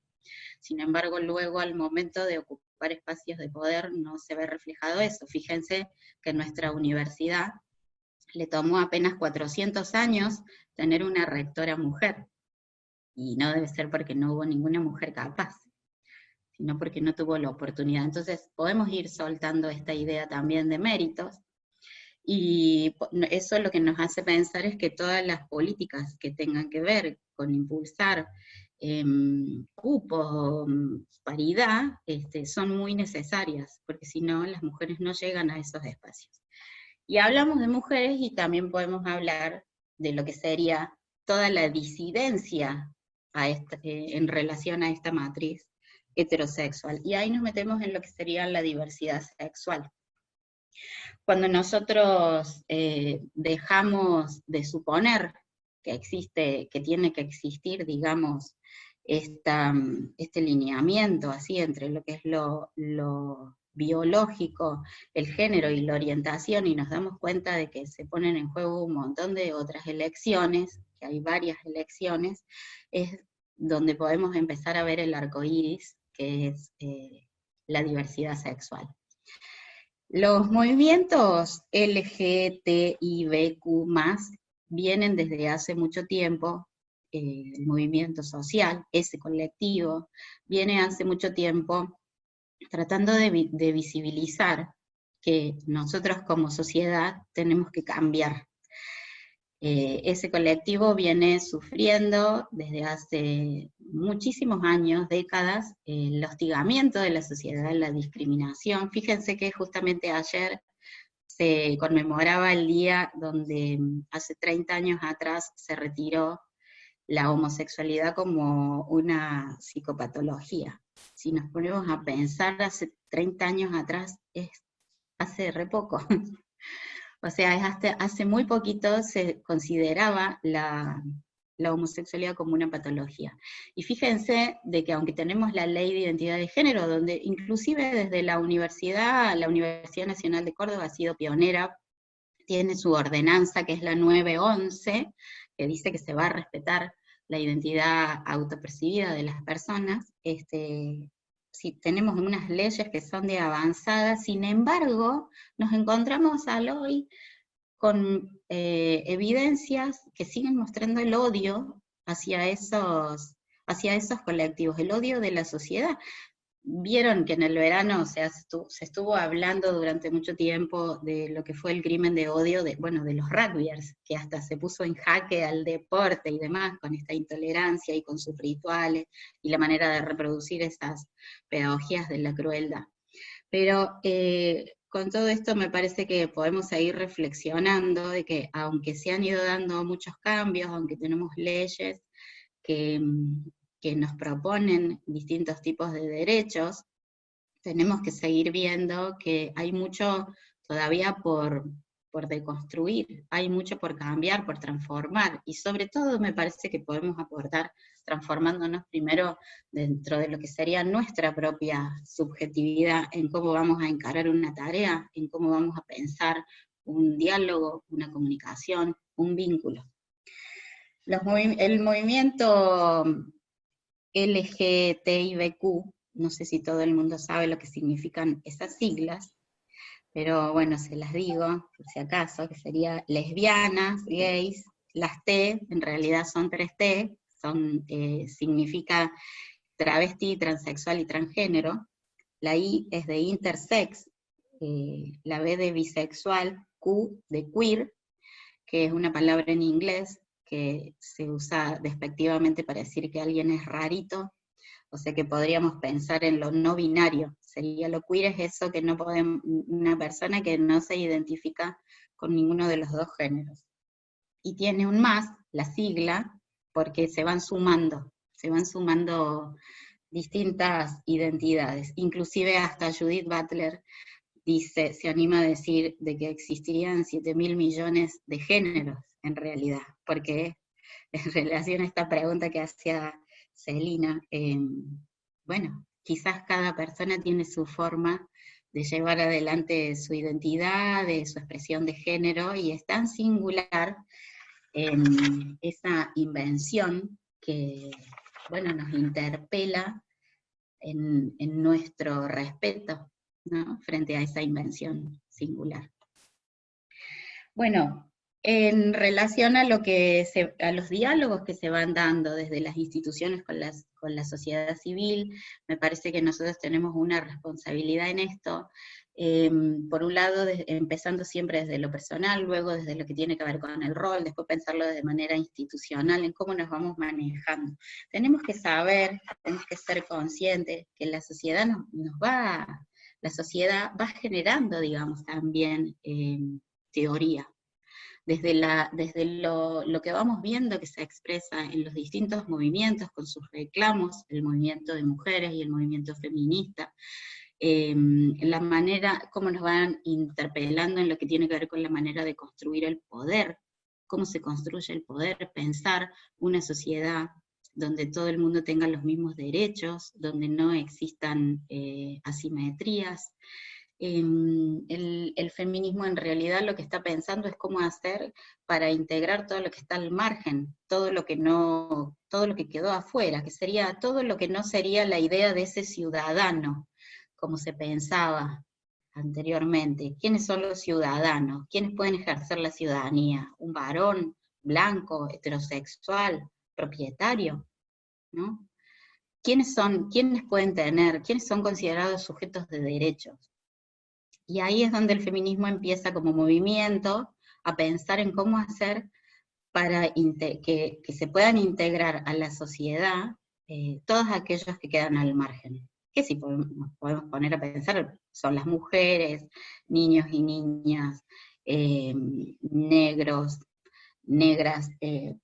Sin embargo, luego al momento de ocupar espacios de poder no se ve reflejado eso. Fíjense que en nuestra universidad le tomó apenas 400 años tener una rectora mujer, y no debe ser porque no hubo ninguna mujer capaz, sino porque no tuvo la oportunidad. Entonces podemos ir soltando esta idea también de méritos, y eso lo que nos hace pensar es que todas las políticas que tengan que ver con impulsar cupos, paridad, son muy necesarias, porque si no, las mujeres no llegan a esos espacios. Y hablamos de mujeres, y también podemos hablar de lo que sería toda la disidencia en relación a esta matriz heterosexual. Y ahí nos metemos en lo que sería la diversidad sexual. Cuando nosotros dejamos de suponer que existe, que tiene que existir, digamos, este lineamiento así entre lo que es lo biológico, el género y la orientación, y nos damos cuenta de que se ponen en juego un montón de otras elecciones, que hay varias elecciones, es donde podemos empezar a ver el arco iris, que es la diversidad sexual. Los movimientos LGTBIQ+, vienen desde hace mucho tiempo, el movimiento social, ese colectivo, viene hace mucho tiempo tratando de visibilizar que nosotros como sociedad tenemos que cambiar. Ese colectivo viene sufriendo desde hace muchísimos años, décadas, el hostigamiento de la sociedad, la discriminación. Fíjense que justamente ayer se conmemoraba el día donde hace 30 años atrás se retiró la homosexualidad como una psicopatología. Si nos ponemos a pensar, hace 30 años atrás es hace re poco. O sea, hasta hace muy poquito se consideraba la homosexualidad como una patología. Y fíjense de que aunque tenemos la ley de identidad de género, donde inclusive desde la Universidad Nacional de Córdoba ha sido pionera, tiene su ordenanza que es la 911, que dice que se va a respetar la identidad autopercibida de las personas, si tenemos unas leyes que son de avanzada, sin embargo, nos encontramos al hoy con evidencias que siguen mostrando el odio hacia esos colectivos, el odio de la sociedad. Vieron que en el verano se estuvo hablando durante mucho tiempo de lo que fue el crimen de odio de los rugbyers, que hasta se puso en jaque al deporte y demás, con esta intolerancia y con sus rituales, y la manera de reproducir esas pedagogías de la crueldad. Pero con todo esto me parece que podemos seguir reflexionando de que aunque se han ido dando muchos cambios, aunque tenemos leyes que nos proponen distintos tipos de derechos, tenemos que seguir viendo que hay mucho todavía por deconstruir, hay mucho por cambiar, por transformar, y sobre todo me parece que podemos aportar transformándonos primero dentro de lo que sería nuestra propia subjetividad, en cómo vamos a encarar una tarea, en cómo vamos a pensar un diálogo, una comunicación, un vínculo. El movimiento LGTBIQ, no sé si todo el mundo sabe lo que significan esas siglas, pero bueno, se las digo, por si acaso, que sería lesbianas, gays, las T, en realidad son 3 T, significa travesti, transexual y transgénero, la I es de intersex, la B de bisexual, Q de queer, que es una palabra en inglés que se usa despectivamente para decir que alguien es rarito, o sea que podríamos pensar en lo no binario. Sería lo queer es eso que no podemos, una persona que no se identifica con ninguno de los dos géneros. Y tiene un más, la sigla, porque se van sumando distintas identidades. Inclusive hasta Judith Butler se anima a decir de que existirían 7.000 millones de géneros en realidad, porque en relación a esta pregunta que hacía Celina, quizás cada persona tiene su forma de llevar adelante su identidad, de su expresión de género, y es tan singular esa invención que, nos interpela en nuestro respeto, ¿no?, frente a esa invención singular. Bueno, en relación a los diálogos que se van dando desde las instituciones con la sociedad civil, me parece que nosotros tenemos una responsabilidad en esto, por un lado empezando siempre desde lo personal, luego desde lo que tiene que ver con el rol, después pensarlo de manera institucional, en cómo nos vamos manejando. Tenemos que saber, tenemos que ser conscientes que la sociedad la sociedad va generando, digamos, también teoría. Desde lo que vamos viendo que se expresa en los distintos movimientos con sus reclamos, el movimiento de mujeres y el movimiento feminista, la manera, cómo nos van interpelando en lo que tiene que ver con la manera de construir el poder, cómo se construye el poder, pensar una sociedad donde todo el mundo tenga los mismos derechos, donde no existan asimetrías. El feminismo en realidad lo que está pensando es cómo hacer para integrar todo lo que está al margen, todo lo que quedó afuera, que sería todo lo que no sería la idea de ese ciudadano, como se pensaba anteriormente. ¿Quiénes son los ciudadanos? ¿Quiénes pueden ejercer la ciudadanía? ¿Un varón blanco, heterosexual, propietario? ¿No? quiénes son considerados sujetos de derechos. Y ahí es donde el feminismo empieza como movimiento a pensar en cómo hacer para que se puedan integrar a la sociedad todos aquellos que quedan al margen. Que si podemos poner a pensar, son las mujeres, niños y niñas, negros, negras,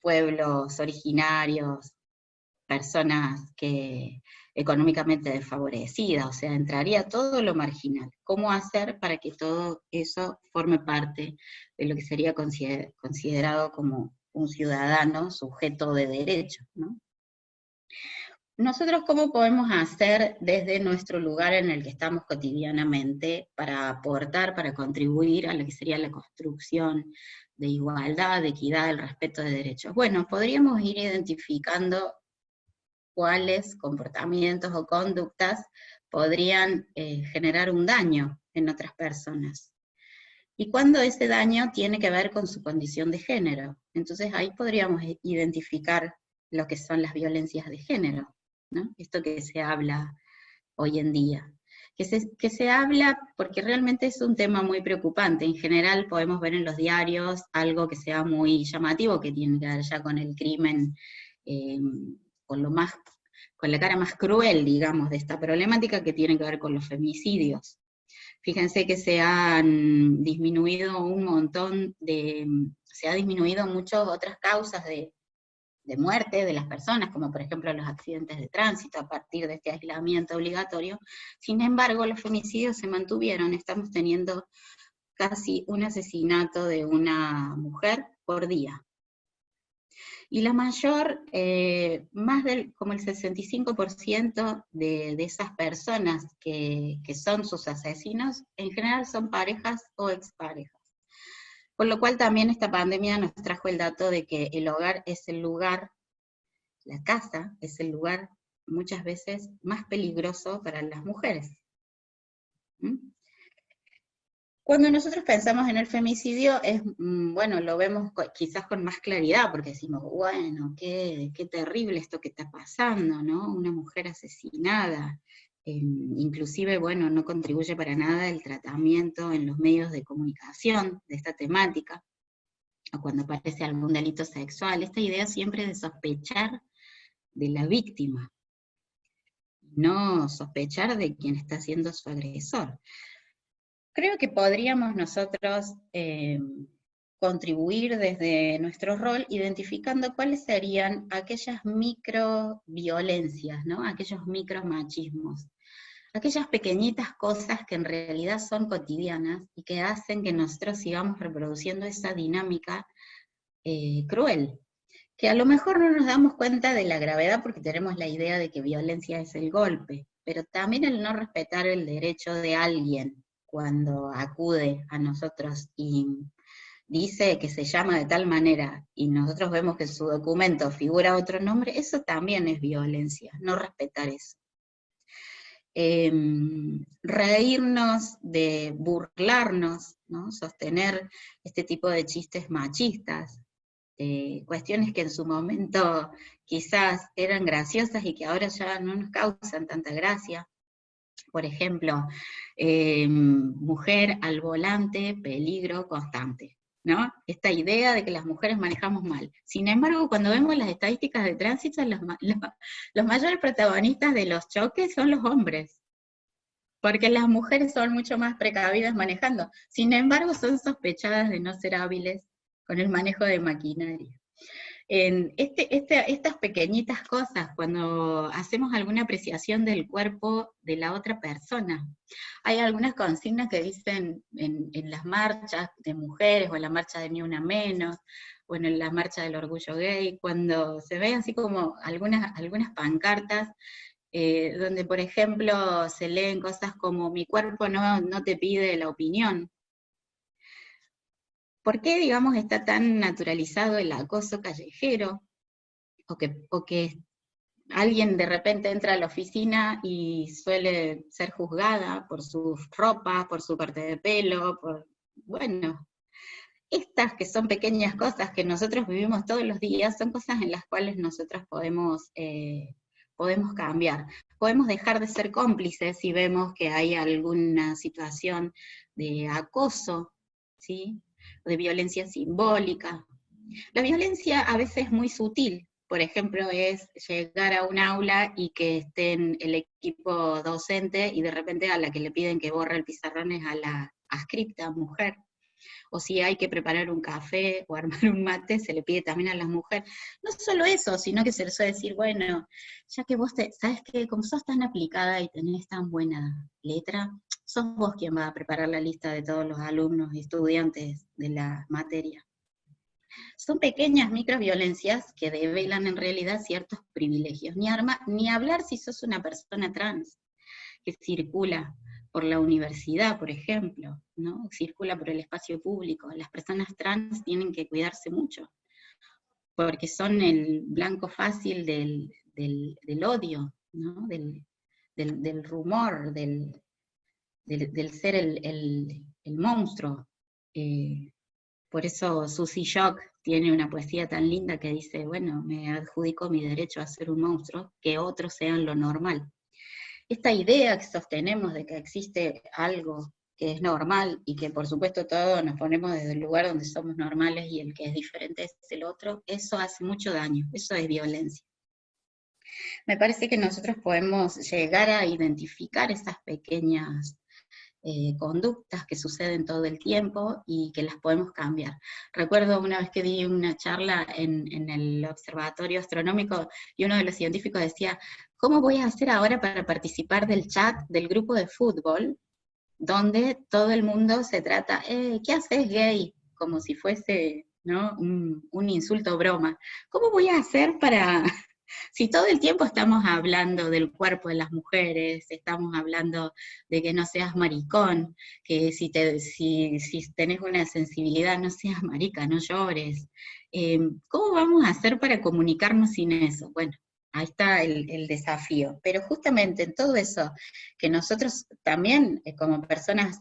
pueblos originarios, personas económicamente desfavorecidas, o sea, entraría todo lo marginal. ¿Cómo hacer para que todo eso forme parte de lo que sería considerado como un ciudadano sujeto de derechos, ¿no? Nosotros, ¿cómo podemos hacer desde nuestro lugar en el que estamos cotidianamente para aportar, para contribuir a lo que sería la construcción de igualdad, de equidad, del respeto de derechos? Bueno, podríamos ir identificando cuáles comportamientos o conductas podrían generar un daño en otras personas. Y cuando ese daño tiene que ver con su condición de género. Entonces ahí podríamos identificar lo que son las violencias de género, ¿no? Esto que se habla hoy en día. Que se habla porque realmente es un tema muy preocupante. En general podemos ver en los diarios algo que sea muy llamativo, que tiene que ver ya con el crimen, con la cara más cruel, digamos, de esta problemática, que tiene que ver con los femicidios. Fíjense que se han disminuido un montón se ha disminuido muchas otras causas de muerte de las personas, como por ejemplo los accidentes de tránsito a partir de este aislamiento obligatorio. Sin embargo, los femicidios se mantuvieron, estamos teniendo casi un asesinato de una mujer por día. Y la mayor, como el 65% de esas personas que son sus asesinos, en general son parejas o exparejas. Por lo cual también esta pandemia nos trajo el dato de que el hogar es el lugar, la casa es el lugar muchas veces más peligroso para las mujeres. ¿Mm? Cuando nosotros pensamos en el femicidio, bueno, lo vemos quizás con más claridad, porque decimos, bueno, qué terrible esto que está pasando, ¿no? Una mujer asesinada. Inclusive, bueno, no contribuye para nada el tratamiento en los medios de comunicación de esta temática, o cuando aparece algún delito sexual. Esta idea siempre de sospechar de la víctima, no sospechar de quien está siendo su agresor. Creo que podríamos nosotros contribuir desde nuestro rol identificando cuáles serían aquellas microviolencias, ¿no? Aquellos micromachismos, aquellas pequeñitas cosas que en realidad son cotidianas y que hacen que nosotros sigamos reproduciendo esa dinámica cruel, que a lo mejor no nos damos cuenta de la gravedad porque tenemos la idea de que violencia es el golpe, pero también el no respetar el derecho de alguien cuando acude a nosotros y dice que se llama de tal manera, y nosotros vemos que en su documento figura otro nombre, eso también es violencia, no respetar eso. Reírnos, de burlarnos, ¿no? Sostener este tipo de chistes machistas, cuestiones que en su momento quizás eran graciosas y que ahora ya no nos causan tanta gracia. Por ejemplo, mujer al volante, peligro constante, ¿no? Esta idea de que las mujeres manejamos mal. Sin embargo, cuando vemos las estadísticas de tránsito, los mayores protagonistas de los choques son los hombres, porque las mujeres son mucho más precavidas manejando. Sin embargo, son sospechadas de no ser hábiles con el manejo de maquinaria. Estas pequeñitas cosas, cuando hacemos alguna apreciación del cuerpo de la otra persona, hay algunas consignas que dicen en las marchas de mujeres, o en la marcha de Ni Una Menos, o en la marcha del orgullo gay, cuando se ven así como algunas pancartas, donde por ejemplo se leen cosas como mi cuerpo no te pide la opinión. ¿Por qué, digamos, está tan naturalizado el acoso callejero? O que alguien de repente entra a la oficina y suele ser juzgada por sus ropas, por su corte de pelo, bueno, estas que son pequeñas cosas que nosotros vivimos todos los días, son cosas en las cuales nosotros podemos podemos cambiar. Podemos dejar de ser cómplices si vemos que hay alguna situación de acoso, ¿sí? De violencia simbólica. La violencia a veces es muy sutil. Por ejemplo, es llegar a un aula y que esté en el equipo docente y de repente a la que le piden que borre el pizarrón es a la adscripta, mujer. O si hay que preparar un café o armar un mate, se le pide también a las mujeres. No solo eso, sino que se les suele decir, bueno, ya que vos sabes que como sos tan aplicada y tenés tan buena letra, sos vos quien va a preparar la lista de todos los alumnos y estudiantes de la materia. Son pequeñas microviolencias que develan en realidad ciertos privilegios. Ni hablar si sos una persona trans que circula por la universidad, por ejemplo, ¿no? Circula por el espacio público. Las personas trans tienen que cuidarse mucho, porque son el blanco fácil del odio, ¿no? Del rumor, del ser el monstruo. Por eso Susy Shock tiene una poesía tan linda que dice, bueno, me adjudico mi derecho a ser un monstruo, que otros sean lo normal. Esta idea que sostenemos de que existe algo que es normal, y que por supuesto todos nos ponemos desde el lugar donde somos normales y el que es diferente es el otro, eso hace mucho daño, eso es violencia. Me parece que nosotros podemos llegar a identificar esas pequeñas conductas que suceden todo el tiempo y que las podemos cambiar. Recuerdo una vez que di una charla en el Observatorio Astronómico y uno de los científicos decía, ¿cómo voy a hacer ahora para participar del chat del grupo de fútbol donde todo el mundo se trata, ¿qué haces gay? Como si fuese, ¿no? un insulto broma. ¿Cómo voy a hacer para... Si todo el tiempo estamos hablando del cuerpo de las mujeres, estamos hablando de que no seas maricón, que si tenés una sensibilidad no seas marica, no llores. ¿Cómo vamos a hacer para comunicarnos sin eso? Bueno, ahí está el desafío. Pero justamente en todo eso, que nosotros también como personas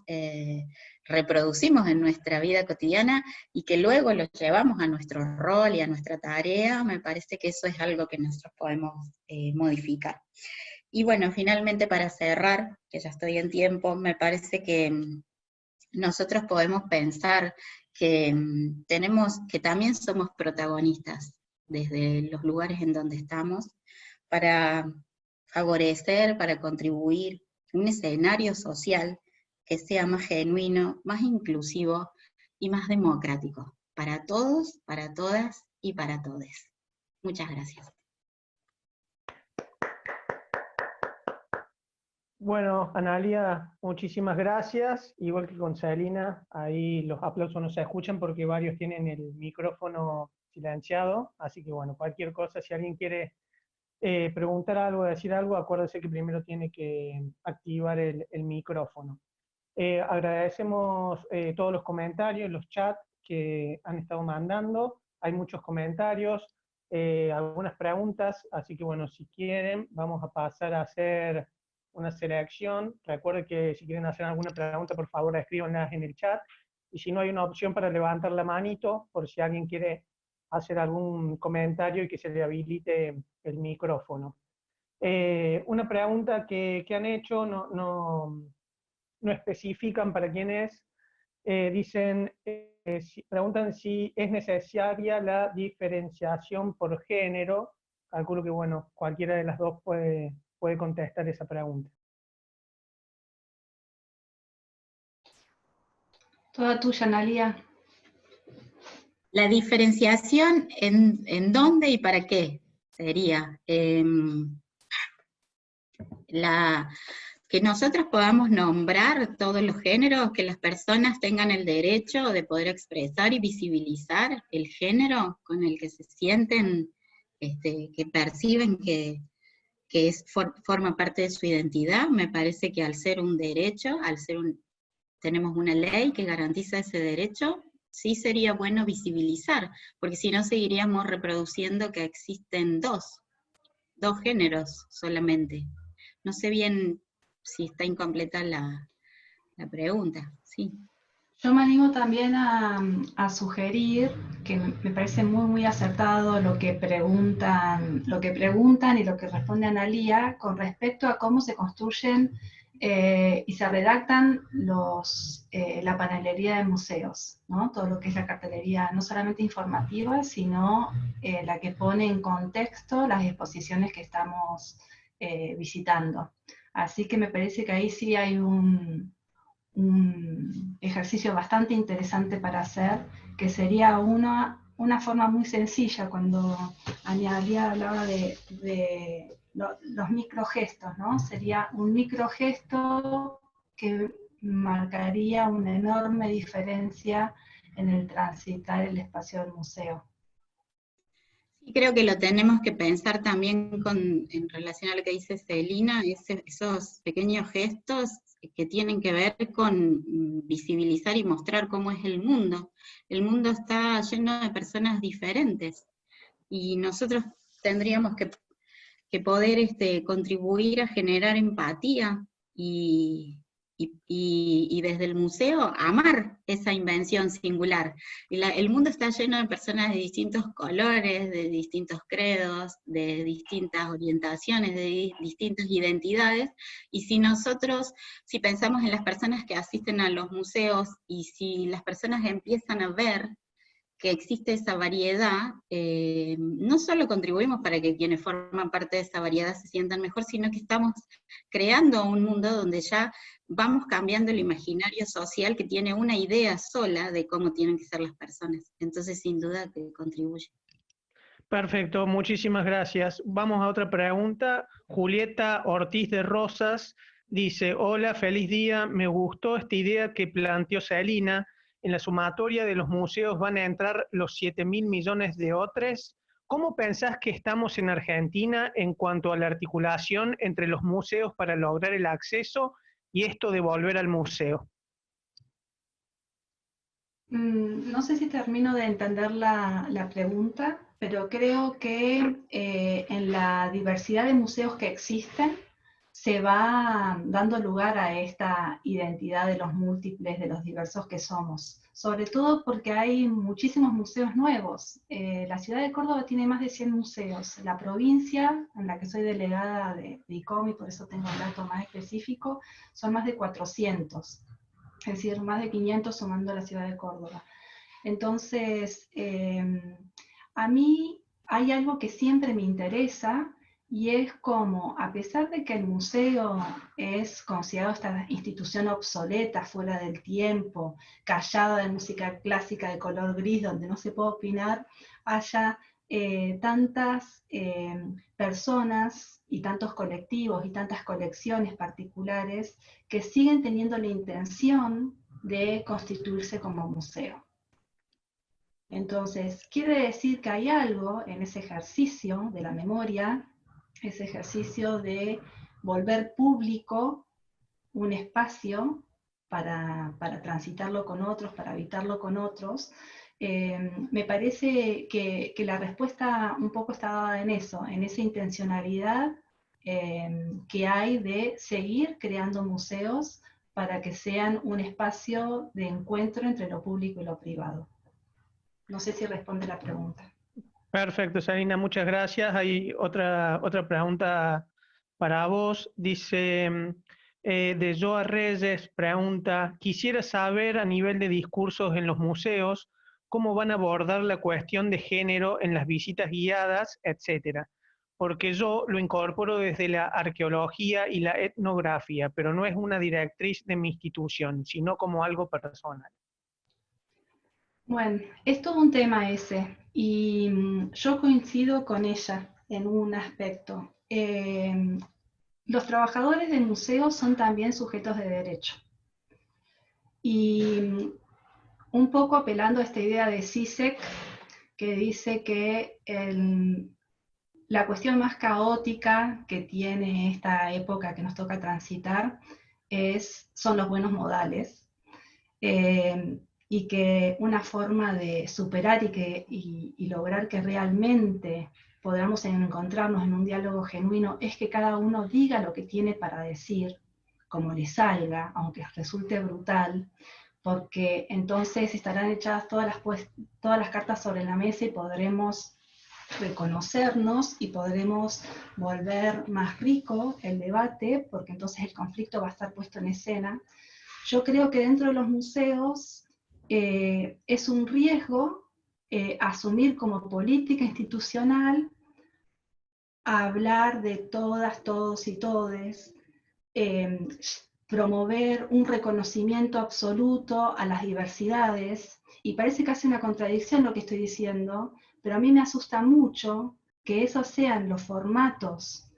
reproducimos en nuestra vida cotidiana y que luego lo llevamos a nuestro rol y a nuestra tarea, me parece que eso es algo que nosotros podemos modificar. Y bueno, finalmente para cerrar, que ya estoy en tiempo, me parece que nosotros podemos pensar que que también somos protagonistas desde los lugares en donde estamos, para favorecer, para contribuir un escenario social que sea más genuino, más inclusivo y más democrático, para todos, para todas y para todes. Muchas gracias. Bueno, Analia, muchísimas gracias. Igual que con Celina, ahí los aplausos no se escuchan porque varios tienen el micrófono silenciado, así que bueno, cualquier cosa, si alguien quiere preguntar algo, decir algo, acuérdense que primero tiene que activar el micrófono. Agradecemos todos los comentarios, los chats que han estado mandando. Hay muchos comentarios, algunas preguntas, así que bueno, si quieren, vamos a pasar a hacer una selección. Recuerden que si quieren hacer alguna pregunta, por favor, escríbanlas en el chat. Y si no, hay una opción para levantar la manito, por si alguien quiere hacer algún comentario y que se le habilite el micrófono. Una pregunta que han hecho, no especifican para quién es, preguntan si es necesaria la diferenciación por género. Calculo que, bueno, cualquiera de las dos puede contestar esa pregunta. Toda tuya, Analia. La diferenciación en dónde y para qué sería que nosotros podamos nombrar todos los géneros, que las personas tengan el derecho de poder expresar y visibilizar el género con el que se sienten, que perciben que forma parte de su identidad. Me parece que al ser un derecho, tenemos una ley que garantiza ese derecho, sí sería bueno visibilizar, porque si no seguiríamos reproduciendo que existen dos géneros solamente. No sé bien si está incompleta la pregunta, sí. Yo me animo también a sugerir, que me parece muy, muy acertado lo que preguntan y lo que responde Analía con respecto a cómo se construyen y se redactan la panelería de museos, ¿no? Todo lo que es la cartelería, no solamente informativa, sino la que pone en contexto las exposiciones que estamos visitando. Así que me parece que ahí sí hay un ejercicio bastante interesante para hacer, que sería una forma muy sencilla cuando Analía hablaba de los microgestos, ¿no? Sería un microgesto que marcaría una enorme diferencia en el transitar el espacio del museo. Y creo que lo tenemos que pensar también en relación a lo que dice Celina, esos pequeños gestos que tienen que ver con visibilizar y mostrar cómo es el mundo. El mundo está lleno de personas diferentes, y nosotros tendríamos que poder contribuir a generar empatía y desde el museo amar esa invención singular. El mundo está lleno de personas de distintos colores, de distintos credos, de distintas orientaciones, de distintas identidades, y si pensamos en las personas que asisten a los museos, y si las personas empiezan a ver que existe esa variedad, no solo contribuimos para que quienes forman parte de esa variedad se sientan mejor, sino que estamos creando un mundo donde ya vamos cambiando el imaginario social que tiene una idea sola de cómo tienen que ser las personas. Entonces, sin duda que contribuye. Perfecto, muchísimas gracias. Vamos a otra pregunta. Julieta Ortiz de Rosas dice: hola, feliz día, me gustó esta idea que planteó Celina. En la sumatoria de los museos van a entrar los 7.000 millones de otros. ¿Cómo pensás que estamos en Argentina en cuanto a la articulación entre los museos para lograr el acceso y esto de volver al museo? No sé si termino de entender la pregunta, pero creo que en la diversidad de museos que existen se va dando lugar a esta identidad de los múltiples, de los diversos que somos. Sobre todo porque hay muchísimos museos nuevos. La ciudad de Córdoba tiene más de 100 museos. La provincia, en la que soy delegada de ICOM, y por eso tengo el dato más específico, son más de 400. Es decir, más de 500 sumando a la ciudad de Córdoba. Entonces, a mí hay algo que siempre me interesa, y es como, a pesar de que el museo es considerado esta institución obsoleta, fuera del tiempo, callada de música clásica de color gris, donde no se puede opinar, haya tantas personas y tantos colectivos y tantas colecciones particulares que siguen teniendo la intención de constituirse como museo. Entonces, quiere decir que hay algo en ese ejercicio de la memoria, ese ejercicio de volver público un espacio para transitarlo con otros, para habitarlo con otros. Me parece que la respuesta un poco está dada en eso, en esa intencionalidad que hay de seguir creando museos para que sean un espacio de encuentro entre lo público y lo privado. No sé si responde la pregunta. Perfecto, Celina, muchas gracias. Hay otra pregunta para vos. Dice, de Joa Reyes, pregunta: quisiera saber a nivel de discursos en los museos, cómo van a abordar la cuestión de género en las visitas guiadas, etcétera. Porque yo lo incorporo desde la arqueología y la etnografía, pero no es una directriz de mi institución, sino como algo personal. Bueno, es todo un tema ese, y yo coincido con ella en un aspecto. Los trabajadores del museo son también sujetos de derecho. Y un poco apelando a esta idea de Zizek, que dice que la cuestión más caótica que tiene esta época que nos toca transitar son los buenos modales. Y que una forma de superar y lograr que realmente podamos encontrarnos en un diálogo genuino es que cada uno diga lo que tiene para decir, como le salga, aunque resulte brutal, porque entonces estarán echadas todas las cartas sobre la mesa y podremos reconocernos y podremos volver más rico el debate, porque entonces el conflicto va a estar puesto en escena. Yo creo que dentro de los museos es un riesgo asumir como política institucional hablar de todas, todos y todes, promover un reconocimiento absoluto a las diversidades, y parece casi una contradicción lo que estoy diciendo, pero a mí me asusta mucho que esos sean los formatos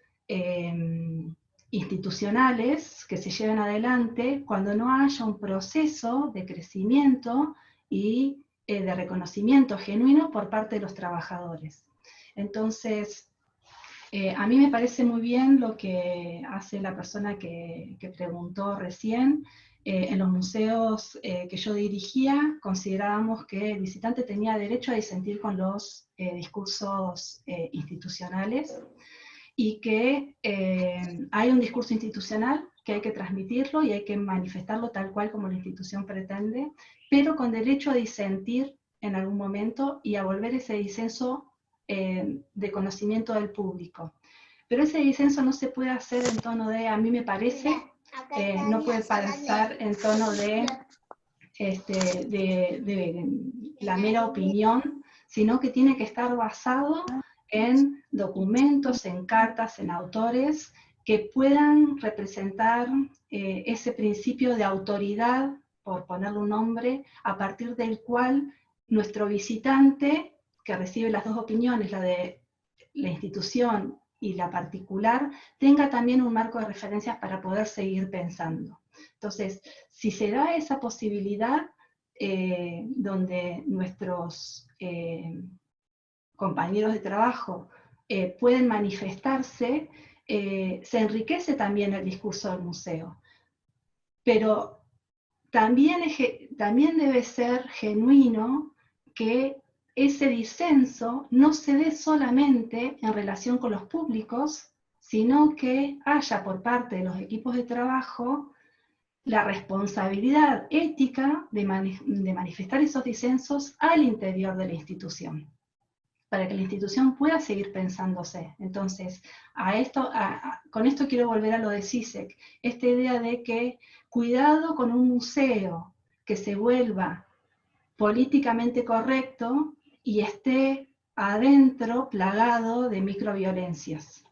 institucionales que se lleven adelante cuando no haya un proceso de crecimiento y de reconocimiento genuino por parte de los trabajadores. Entonces, a mí me parece muy bien lo que hace la persona que preguntó recién. En los museos que yo dirigía, considerábamos que el visitante tenía derecho a disentir con los discursos institucionales, y que hay un discurso institucional que hay que transmitirlo y hay que manifestarlo tal cual como la institución pretende, pero con derecho a disentir en algún momento y a volver ese disenso de conocimiento del público. Pero ese disenso no se puede hacer en tono de a mí me parece, no puede pasar en tono de la mera opinión, sino que tiene que estar basado en documentos, en cartas, en autores que puedan representar ese principio de autoridad, por ponerle un nombre, a partir del cual nuestro visitante, que recibe las dos opiniones, la de la institución y la particular, tenga también un marco de referencias para poder seguir pensando. Entonces, si se da esa posibilidad, donde nuestros compañeros de trabajo pueden manifestarse, se enriquece también el discurso del museo. Pero también debe ser genuino que ese disenso no se dé solamente en relación con los públicos, sino que haya por parte de los equipos de trabajo la responsabilidad ética de manifestar esos disensos al interior de la institución, para que la institución pueda seguir pensándose. Entonces, con esto quiero volver a lo de CISEC, esta idea de que cuidado con un museo que se vuelva políticamente correcto y esté adentro plagado de microviolencias.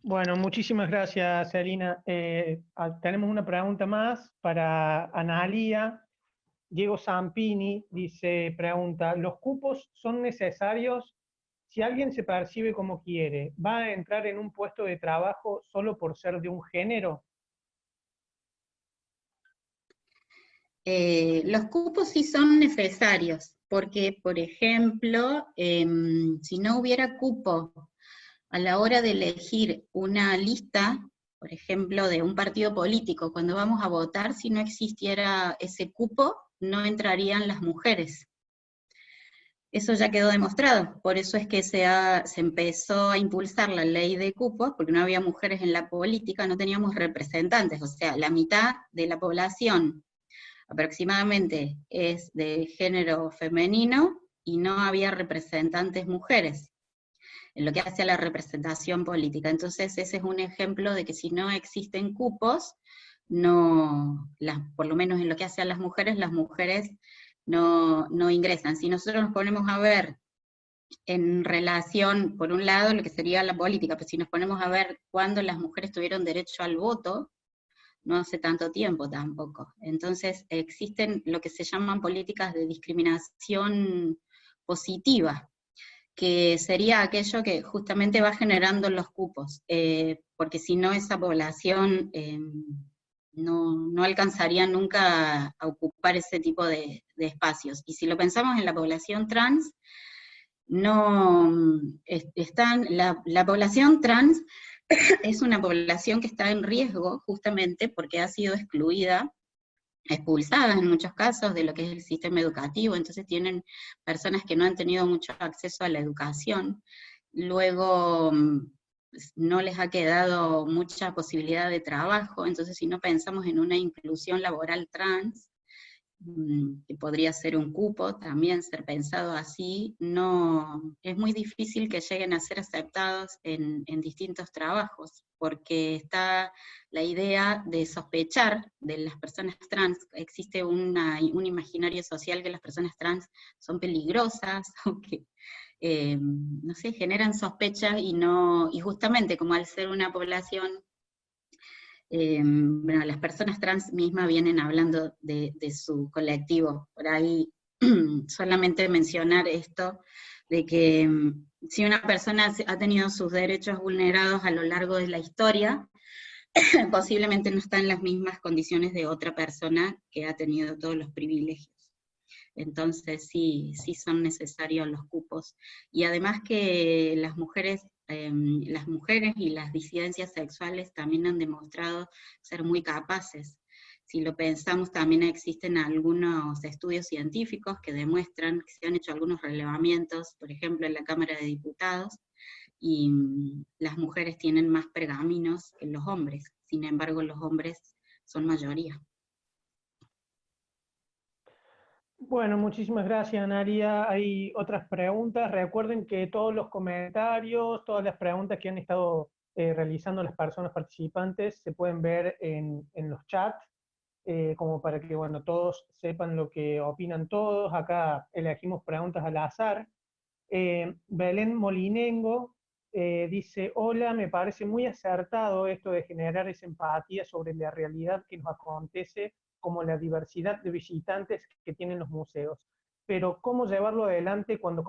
Bueno, muchísimas gracias, Celina. Tenemos una pregunta más para Analía. Diego Zampini pregunta, ¿los cupos son necesarios si alguien se percibe como quiere? ¿Va a entrar en un puesto de trabajo solo por ser de un género? Los cupos sí son necesarios, porque, por ejemplo, si no hubiera cupo a la hora de elegir una lista, por ejemplo, de un partido político, cuando vamos a votar, si no existiera ese cupo, no entrarían las mujeres. Eso ya quedó demostrado, por eso es que se empezó a impulsar la ley de cupos, porque no había mujeres en la política, no teníamos representantes, o sea, la mitad de la población aproximadamente es de género femenino, y no había representantes mujeres en lo que hace a la representación política. Entonces ese es un ejemplo de que si no existen cupos, por lo menos en lo que hace a las mujeres no ingresan. Si nosotros nos ponemos a ver en relación, por un lado, lo que sería la política, pero si nos ponemos a ver cuándo las mujeres tuvieron derecho al voto, no hace tanto tiempo tampoco. Entonces existen lo que se llaman políticas de discriminación positiva, que sería aquello que justamente va generando los cupos, porque si no esa población no alcanzaría nunca a ocupar ese tipo de espacios. Y si lo pensamos en la población trans, la población trans es una población que está en riesgo justamente porque ha sido excluida, expulsada en muchos casos de lo que es el sistema educativo, entonces tienen personas que no han tenido mucho acceso a la educación. Luego no les ha quedado mucha posibilidad de trabajo, entonces si no pensamos en una inclusión laboral trans, que podría ser un cupo, también ser pensado así, no, es muy difícil que lleguen a ser aceptados en distintos trabajos, porque está la idea de sospechar de las personas trans. Existe un imaginario social que las personas trans son peligrosas, o que, no sé, generan sospechas, y justamente como al ser una población, bueno, las personas trans mismas vienen hablando de su colectivo. Por ahí solamente mencionar esto, de que si una persona ha tenido sus derechos vulnerados a lo largo de la historia, posiblemente no está en las mismas condiciones de otra persona que ha tenido todos los privilegios. Entonces sí son necesarios los cupos. Y además que las mujeres y las disidencias sexuales también han demostrado ser muy capaces. Si lo pensamos, también existen algunos estudios científicos que demuestran que se han hecho algunos relevamientos, por ejemplo en la Cámara de Diputados, y las mujeres tienen más pergaminos que los hombres, sin embargo los hombres son mayoría. Bueno, muchísimas gracias, Naria. Hay otras preguntas. Recuerden que todos los comentarios, todas las preguntas que han estado realizando las personas participantes se pueden ver en los chats, como para que, bueno, todos sepan lo que opinan todos. Acá elegimos preguntas al azar. Belén Molinengo dice: hola, me parece muy acertado esto de generar esa empatía sobre la realidad que nos acontece, como la diversidad de visitantes que tienen los museos. Pero ¿cómo llevarlo adelante cuando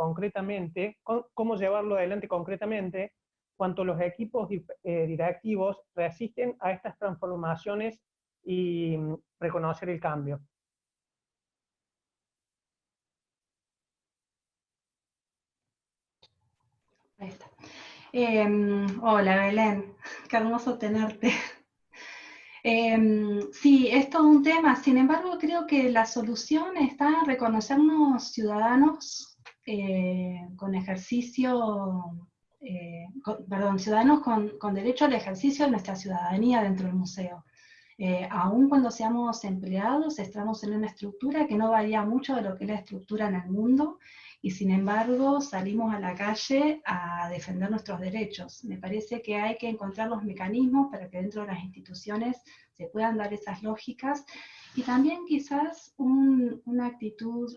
los equipos directivos resisten a estas transformaciones y reconocer el cambio? Ahí está. Hola Belén, qué hermoso tenerte. Sí, es todo un tema, sin embargo creo que la solución está en reconocernos ciudadanos con ejercicio, ciudadanos con derecho al ejercicio de nuestra ciudadanía dentro del museo. Aun cuando seamos empleados, estamos en una estructura que no varía mucho de lo que es la estructura en el mundo, y sin embargo salimos a la calle a defender nuestros derechos. Me parece que hay que encontrar los mecanismos para que dentro de las instituciones se puedan dar esas lógicas, y también quizás una actitud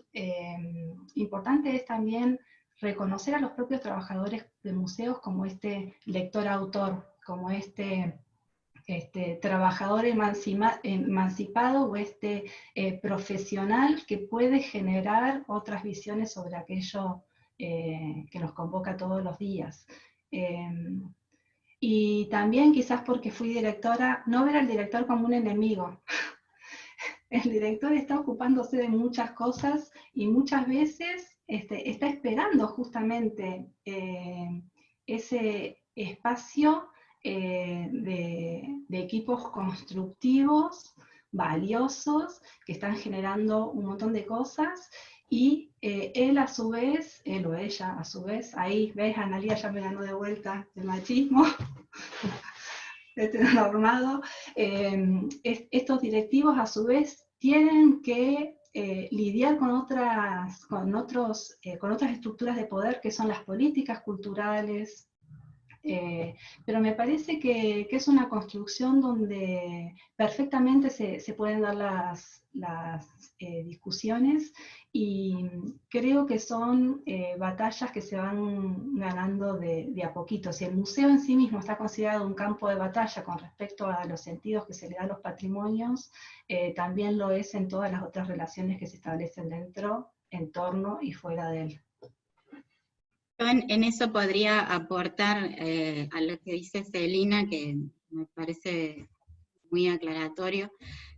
importante es también reconocer a los propios trabajadores de museos como este lector-autor, como este trabajador emancipado, o profesional que puede generar otras visiones sobre aquello que nos convoca todos los días. Y también quizás porque fui directora, no ver al director como un enemigo. El director está ocupándose de muchas cosas y muchas veces está esperando justamente ese espacio de equipos constructivos, valiosos, que están generando un montón de cosas, y él a su vez, él o ella a su vez, ahí ves, Analia ya me ganó de vuelta el machismo, normado, estos directivos a su vez tienen que lidiar con otras estructuras de poder que son las políticas culturales, pero me parece que es una construcción donde perfectamente se pueden dar las discusiones, y creo que son batallas que se van ganando de a poquito. Si el museo en sí mismo está considerado un campo de batalla con respecto a los sentidos que se le dan a los patrimonios, también lo es en todas las otras relaciones que se establecen dentro, en torno y fuera de él. En eso podría aportar a lo que dice Celina, que me parece muy aclaratorio,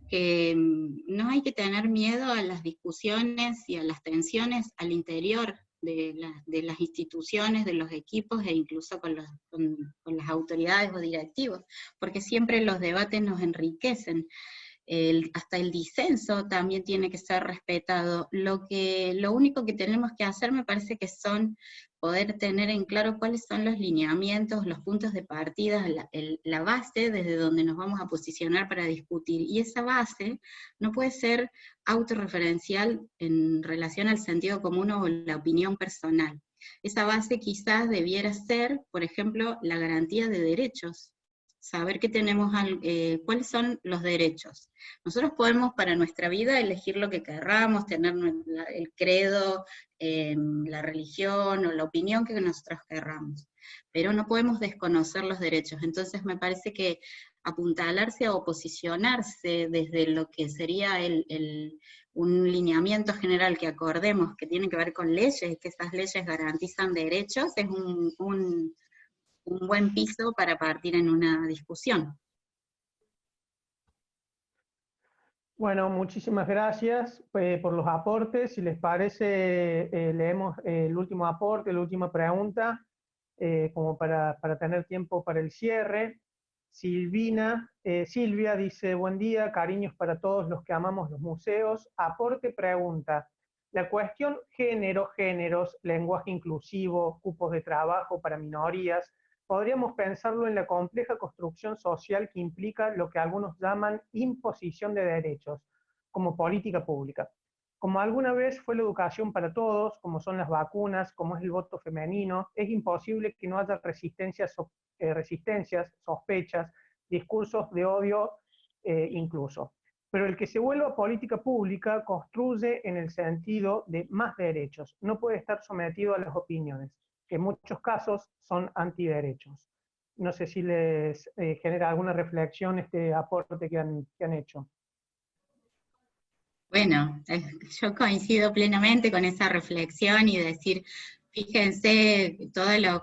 que no hay que tener miedo a las discusiones y a las tensiones al interior de las instituciones, de los equipos, e incluso con las autoridades o directivos, porque siempre los debates nos enriquecen. Hasta el disenso también tiene que ser respetado. Lo único que tenemos que hacer, me parece que son poder tener en claro cuáles son los lineamientos, los puntos de partida, la base desde donde nos vamos a posicionar para discutir. Y esa base no puede ser autorreferencial en relación al sentido común o la opinión personal. Esa base quizás debiera ser, por ejemplo, la garantía de derechos. Saber que tenemos, cuáles son los derechos. Nosotros podemos para nuestra vida elegir lo que querramos, tener el credo, la religión o la opinión que nosotros querramos, pero no podemos desconocer los derechos. Entonces me parece que apuntalarse o posicionarse desde lo que sería un lineamiento general que acordemos que tiene que ver con leyes, que esas leyes garantizan derechos, es un buen piso para partir en una discusión. Bueno, muchísimas gracias por los aportes. Si les parece, leemos el último aporte, la última pregunta, como para tener tiempo para el cierre. Silvia dice, buen día, cariños para todos los que amamos los museos. Aporte pregunta, la cuestión géneros, lenguaje inclusivo, cupos de trabajo para minorías, podríamos pensarlo en la compleja construcción social que implica lo que algunos llaman imposición de derechos, como política pública. Como alguna vez fue la educación para todos, como son las vacunas, como es el voto femenino, es imposible que no haya resistencias, sospechas, discursos de odio incluso. Pero el que se vuelva política pública construye en el sentido de más derechos, no puede estar sometido a las opiniones, que en muchos casos son antiderechos. No sé si les genera alguna reflexión este aporte que han hecho. Bueno, yo coincido plenamente con esa reflexión y decir, fíjense,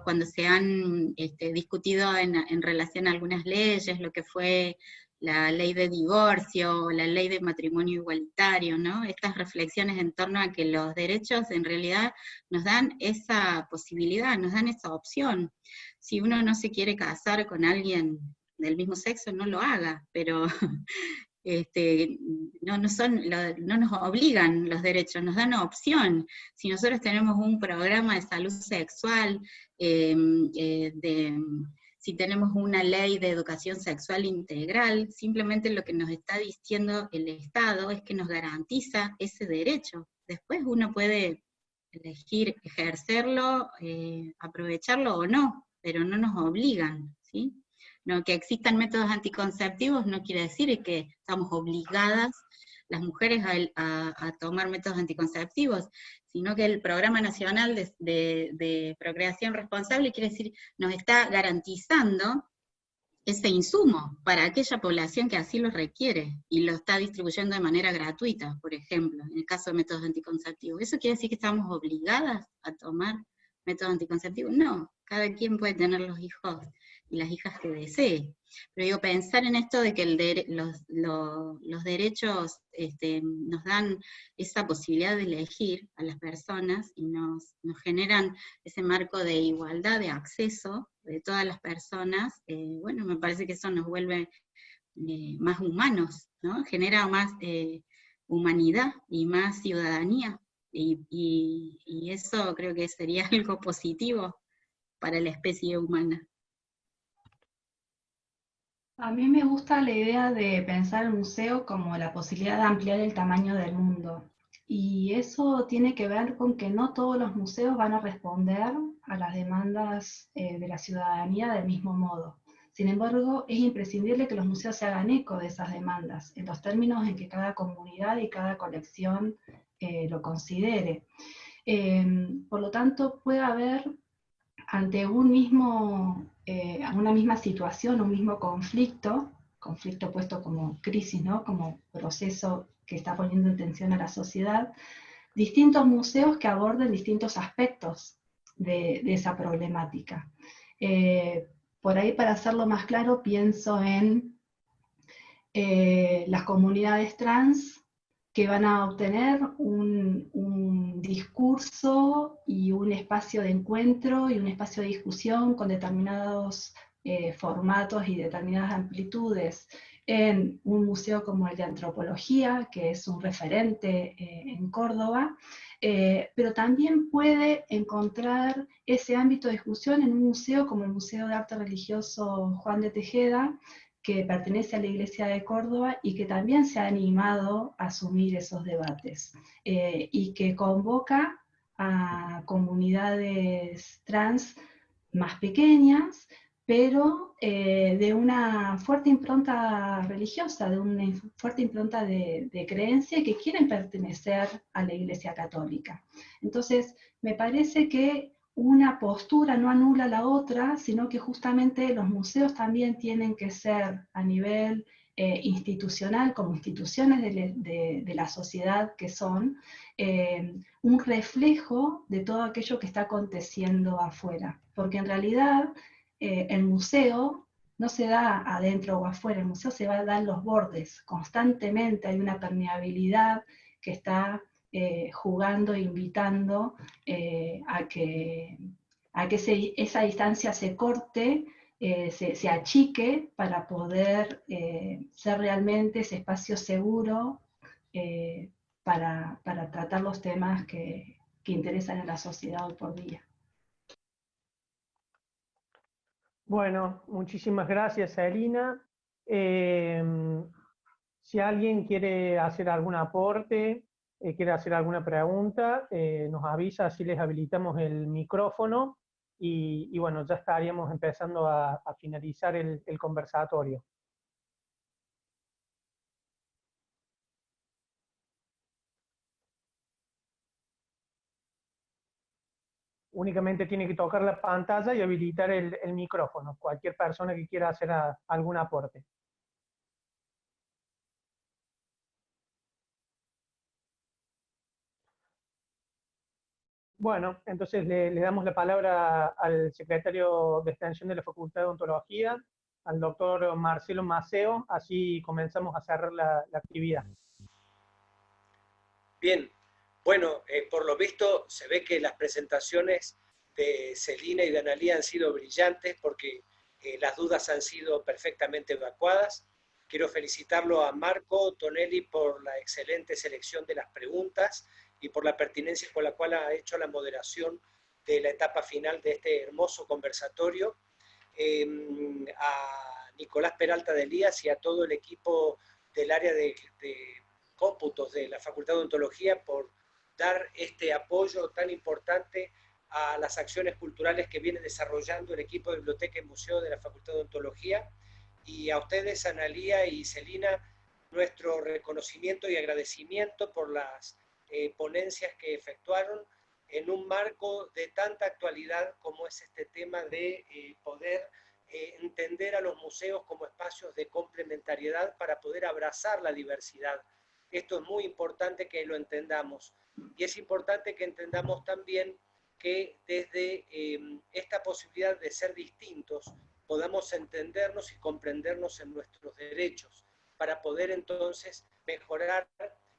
cuando se han discutido en relación a algunas leyes, lo que fue la ley de divorcio, o la ley de matrimonio igualitario, ¿no? Estas reflexiones en torno a que los derechos en realidad nos dan esa posibilidad, nos dan esa opción. Si uno no se quiere casar con alguien del mismo sexo, no lo haga, pero no nos obligan los derechos, nos dan opción. Si nosotros tenemos un programa de salud sexual, si tenemos una ley de educación sexual integral, simplemente lo que nos está diciendo el Estado es que nos garantiza ese derecho. Después uno puede elegir ejercerlo, aprovecharlo o no, pero no nos obligan, ¿sí? No, que existan métodos anticonceptivos no quiere decir que estamos obligadas las mujeres a tomar métodos anticonceptivos, sino que el Programa Nacional de Procreación Responsable quiere decir, nos está garantizando ese insumo para aquella población que así lo requiere, y lo está distribuyendo de manera gratuita, por ejemplo, en el caso de métodos anticonceptivos. ¿Eso quiere decir que estamos obligadas a tomar métodos anticonceptivos? No, cada quien puede tener los hijos y las hijas que desee. Pero digo, pensar en esto de que los derechos nos dan esa posibilidad de elegir a las personas y nos generan ese marco de igualdad, de acceso de todas las personas, bueno, me parece que eso nos vuelve más humanos, ¿no? Genera más humanidad y más ciudadanía, y eso creo que sería algo positivo para la especie humana. A mí me gusta la idea de pensar el museo como la posibilidad de ampliar el tamaño del mundo. Y eso tiene que ver con que no todos los museos van a responder a las demandas de la ciudadanía del mismo modo. Sin embargo, es imprescindible que los museos se hagan eco de esas demandas, en los términos en que cada comunidad y cada colección lo considere. Por lo tanto, puede haber ante una misma situación, un mismo conflicto puesto como crisis, ¿no? Como proceso que está poniendo en tensión a la sociedad, distintos museos que aborden distintos aspectos de esa problemática. Por ahí, para hacerlo más claro, pienso en las comunidades trans, que van a obtener un discurso y un espacio de encuentro y un espacio de discusión con determinados formatos y determinadas amplitudes en un museo como el de Antropología, que es un referente en Córdoba, pero también puede encontrar ese ámbito de discusión en un museo como el Museo de Arte Religioso Juan de Tejeda, que pertenece a la Iglesia de Córdoba y que también se ha animado a asumir esos debates, y que convoca a comunidades trans más pequeñas, pero de una fuerte impronta religiosa, de una fuerte impronta de creencia, y que quieren pertenecer a la Iglesia Católica. Entonces, me parece que una postura no anula la otra, sino que justamente los museos también tienen que ser a nivel institucional, como instituciones de la sociedad que son, un reflejo de todo aquello que está aconteciendo afuera. Porque en realidad el museo no se da adentro o afuera, el museo se va a dar en los bordes, constantemente hay una permeabilidad que está jugando, invitando a que esa distancia se corte, se achique para poder ser realmente ese espacio seguro para tratar los temas que interesan a la sociedad hoy por día. Bueno, muchísimas gracias, Celina. Si alguien quiere hacer algún aporte, quiere hacer alguna pregunta, nos avisa, así les habilitamos el micrófono y bueno, ya estaríamos empezando a finalizar el conversatorio. Únicamente tiene que tocar la pantalla y habilitar el micrófono, cualquier persona que quiera hacer algún aporte. Bueno, entonces le damos la palabra al secretario de Extensión de la Facultad de Odontología, al doctor Marcelo Maceo, así comenzamos a cerrar la actividad. Bien, bueno, por lo visto se ve que las presentaciones de Celina y de Analía han sido brillantes porque las dudas han sido perfectamente evacuadas. Quiero felicitarlo a Marco Tonelli por la excelente selección de las preguntas y por la pertinencia con la cual ha hecho la moderación de la etapa final de este hermoso conversatorio. A Nicolás Peralta de Elías y a todo el equipo del área de cómputos de la Facultad de Odontología por dar este apoyo tan importante a las acciones culturales que viene desarrollando el equipo de Biblioteca y Museo de la Facultad de Odontología. Y a ustedes, Analía y Celina, nuestro reconocimiento y agradecimiento por las ponencias que efectuaron en un marco de tanta actualidad como es este tema de poder entender a los museos como espacios de complementariedad para poder abrazar la diversidad. Esto es muy importante que lo entendamos. Y es importante que entendamos también que desde esta posibilidad de ser distintos podamos entendernos y comprendernos en nuestros derechos para poder entonces mejorar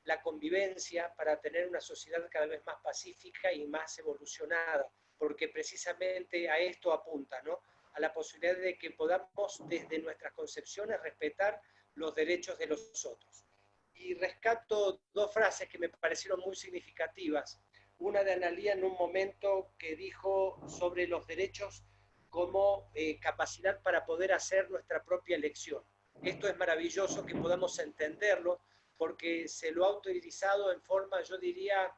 la convivencia, para tener una sociedad cada vez más pacífica y más evolucionada, porque precisamente a esto apunta, ¿no? A la posibilidad de que podamos desde nuestras concepciones respetar los derechos de los otros. Y rescato dos frases que me parecieron muy significativas. Una de Analía en un momento que dijo sobre los derechos como capacidad para poder hacer nuestra propia elección. Esto es maravilloso que podamos entenderlo porque se lo ha utilizado en forma, yo diría,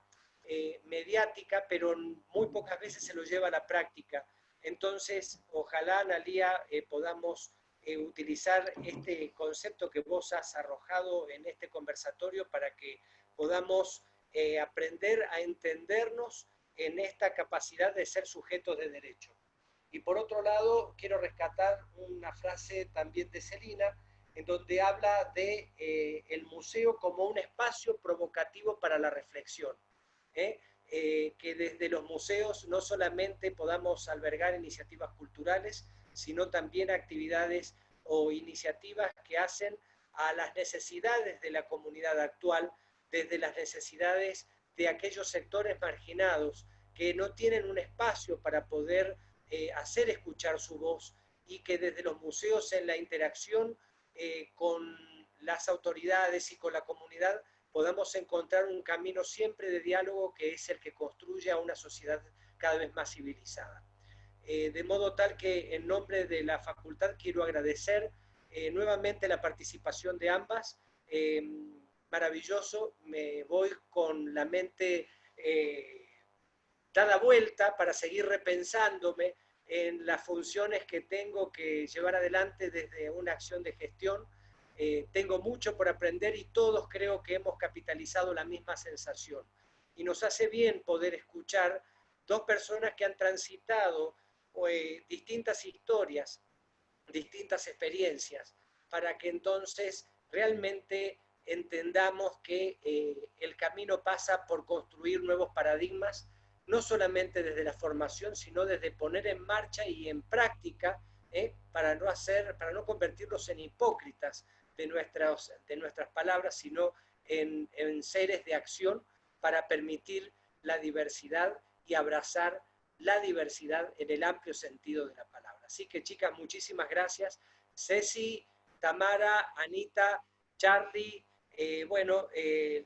mediática, pero muy pocas veces se lo lleva a la práctica. Entonces, ojalá, Analía, podamos utilizar este concepto que vos has arrojado en este conversatorio para que podamos aprender a entendernos en esta capacidad de ser sujetos de derecho. Y por otro lado, quiero rescatar una frase también de Celina, en donde habla de el museo como un espacio provocativo para la reflexión. Que desde los museos no solamente podamos albergar iniciativas culturales, sino también actividades o iniciativas que hacen a las necesidades de la comunidad actual, desde las necesidades de aquellos sectores marginados que no tienen un espacio para poder hacer escuchar su voz y que desde los museos en la interacción con las autoridades y con la comunidad podamos encontrar un camino siempre de diálogo que es el que construye a una sociedad cada vez más civilizada. De modo tal que en nombre de la facultad quiero agradecer nuevamente la participación de ambas. Maravilloso, me voy con la mente dada vuelta para seguir repensándome en las funciones que tengo que llevar adelante desde una acción de gestión. Tengo mucho por aprender y todos creo que hemos capitalizado la misma sensación. Y nos hace bien poder escuchar dos personas que han transitado distintas historias, distintas experiencias, para que entonces realmente entendamos que el camino pasa por construir nuevos paradigmas, no solamente desde la formación, sino desde poner en marcha y en práctica, para no convertirlos en hipócritas de nuestras palabras, sino en seres de acción para permitir la diversidad y abrazar la diversidad en el amplio sentido de la palabra. Así que, chicas, muchísimas gracias. Ceci, Tamara, Anita, Charlie,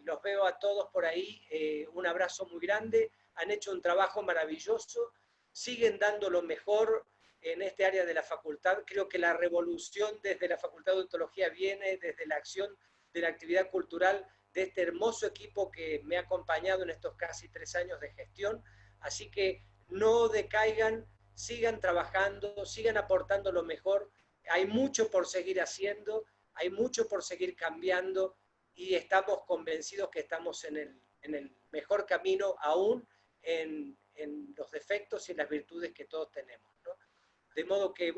los veo a todos por ahí. Un abrazo muy grande. Han hecho un trabajo maravilloso. Siguen dando lo mejor en este área de la facultad. Creo que la revolución desde la Facultad de Odontología viene desde la acción de la actividad cultural de este hermoso equipo que me ha acompañado en estos casi 3 años de gestión. Así que no decaigan, sigan trabajando, sigan aportando lo mejor. Hay mucho por seguir haciendo, hay mucho por seguir cambiando y estamos convencidos que estamos en el mejor camino, aún en los defectos y en las virtudes que todos tenemos, ¿no? De modo que,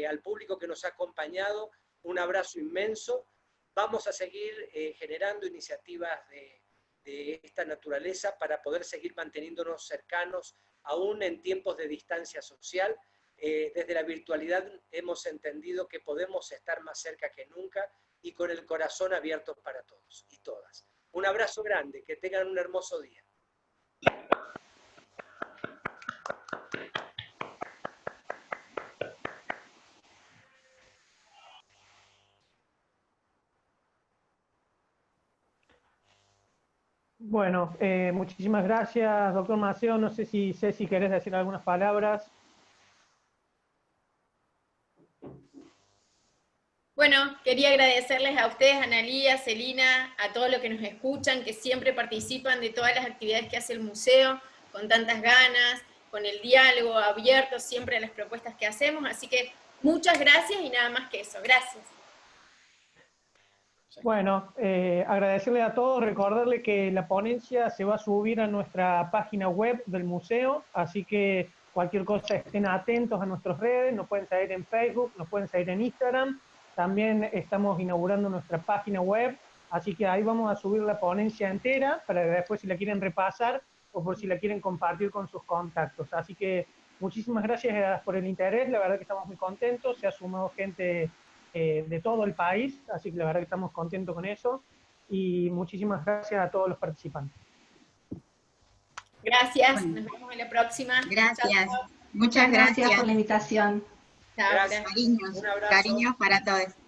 al público que nos ha acompañado, un abrazo inmenso. Vamos a seguir generando iniciativas de esta naturaleza para poder seguir manteniéndonos cercanos, aún en tiempos de distancia social. Desde la virtualidad hemos entendido que podemos estar más cerca que nunca y con el corazón abierto para todos y todas. Un abrazo grande, que tengan un hermoso día. Bueno, muchísimas gracias, doctor Maceo. No sé si Ceci querés decir algunas palabras. Bueno, quería agradecerles a ustedes, a Analía, Celina, a todos los que nos escuchan, que siempre participan de todas las actividades que hace el museo, con tantas ganas, con el diálogo abierto siempre a las propuestas que hacemos. Así que muchas gracias y nada más que eso. Gracias. Bueno, agradecerle a todos, recordarle que la ponencia se va a subir a nuestra página web del museo, así que cualquier cosa estén atentos a nuestras redes, nos pueden seguir en Facebook, nos pueden seguir en Instagram. También estamos inaugurando nuestra página web, así que ahí vamos a subir la ponencia entera para que después si la quieren repasar o por si la quieren compartir con sus contactos. Así que muchísimas gracias por el interés, la verdad que estamos muy contentos, se ha sumado gente de todo el país, así que la verdad que estamos contentos con eso y muchísimas gracias a todos los participantes. Gracias, nos vemos en la próxima. Gracias, Chao. muchas gracias Gracias por la invitación. Chao, Gracias. Cariños, Un abrazo. cariños para todos.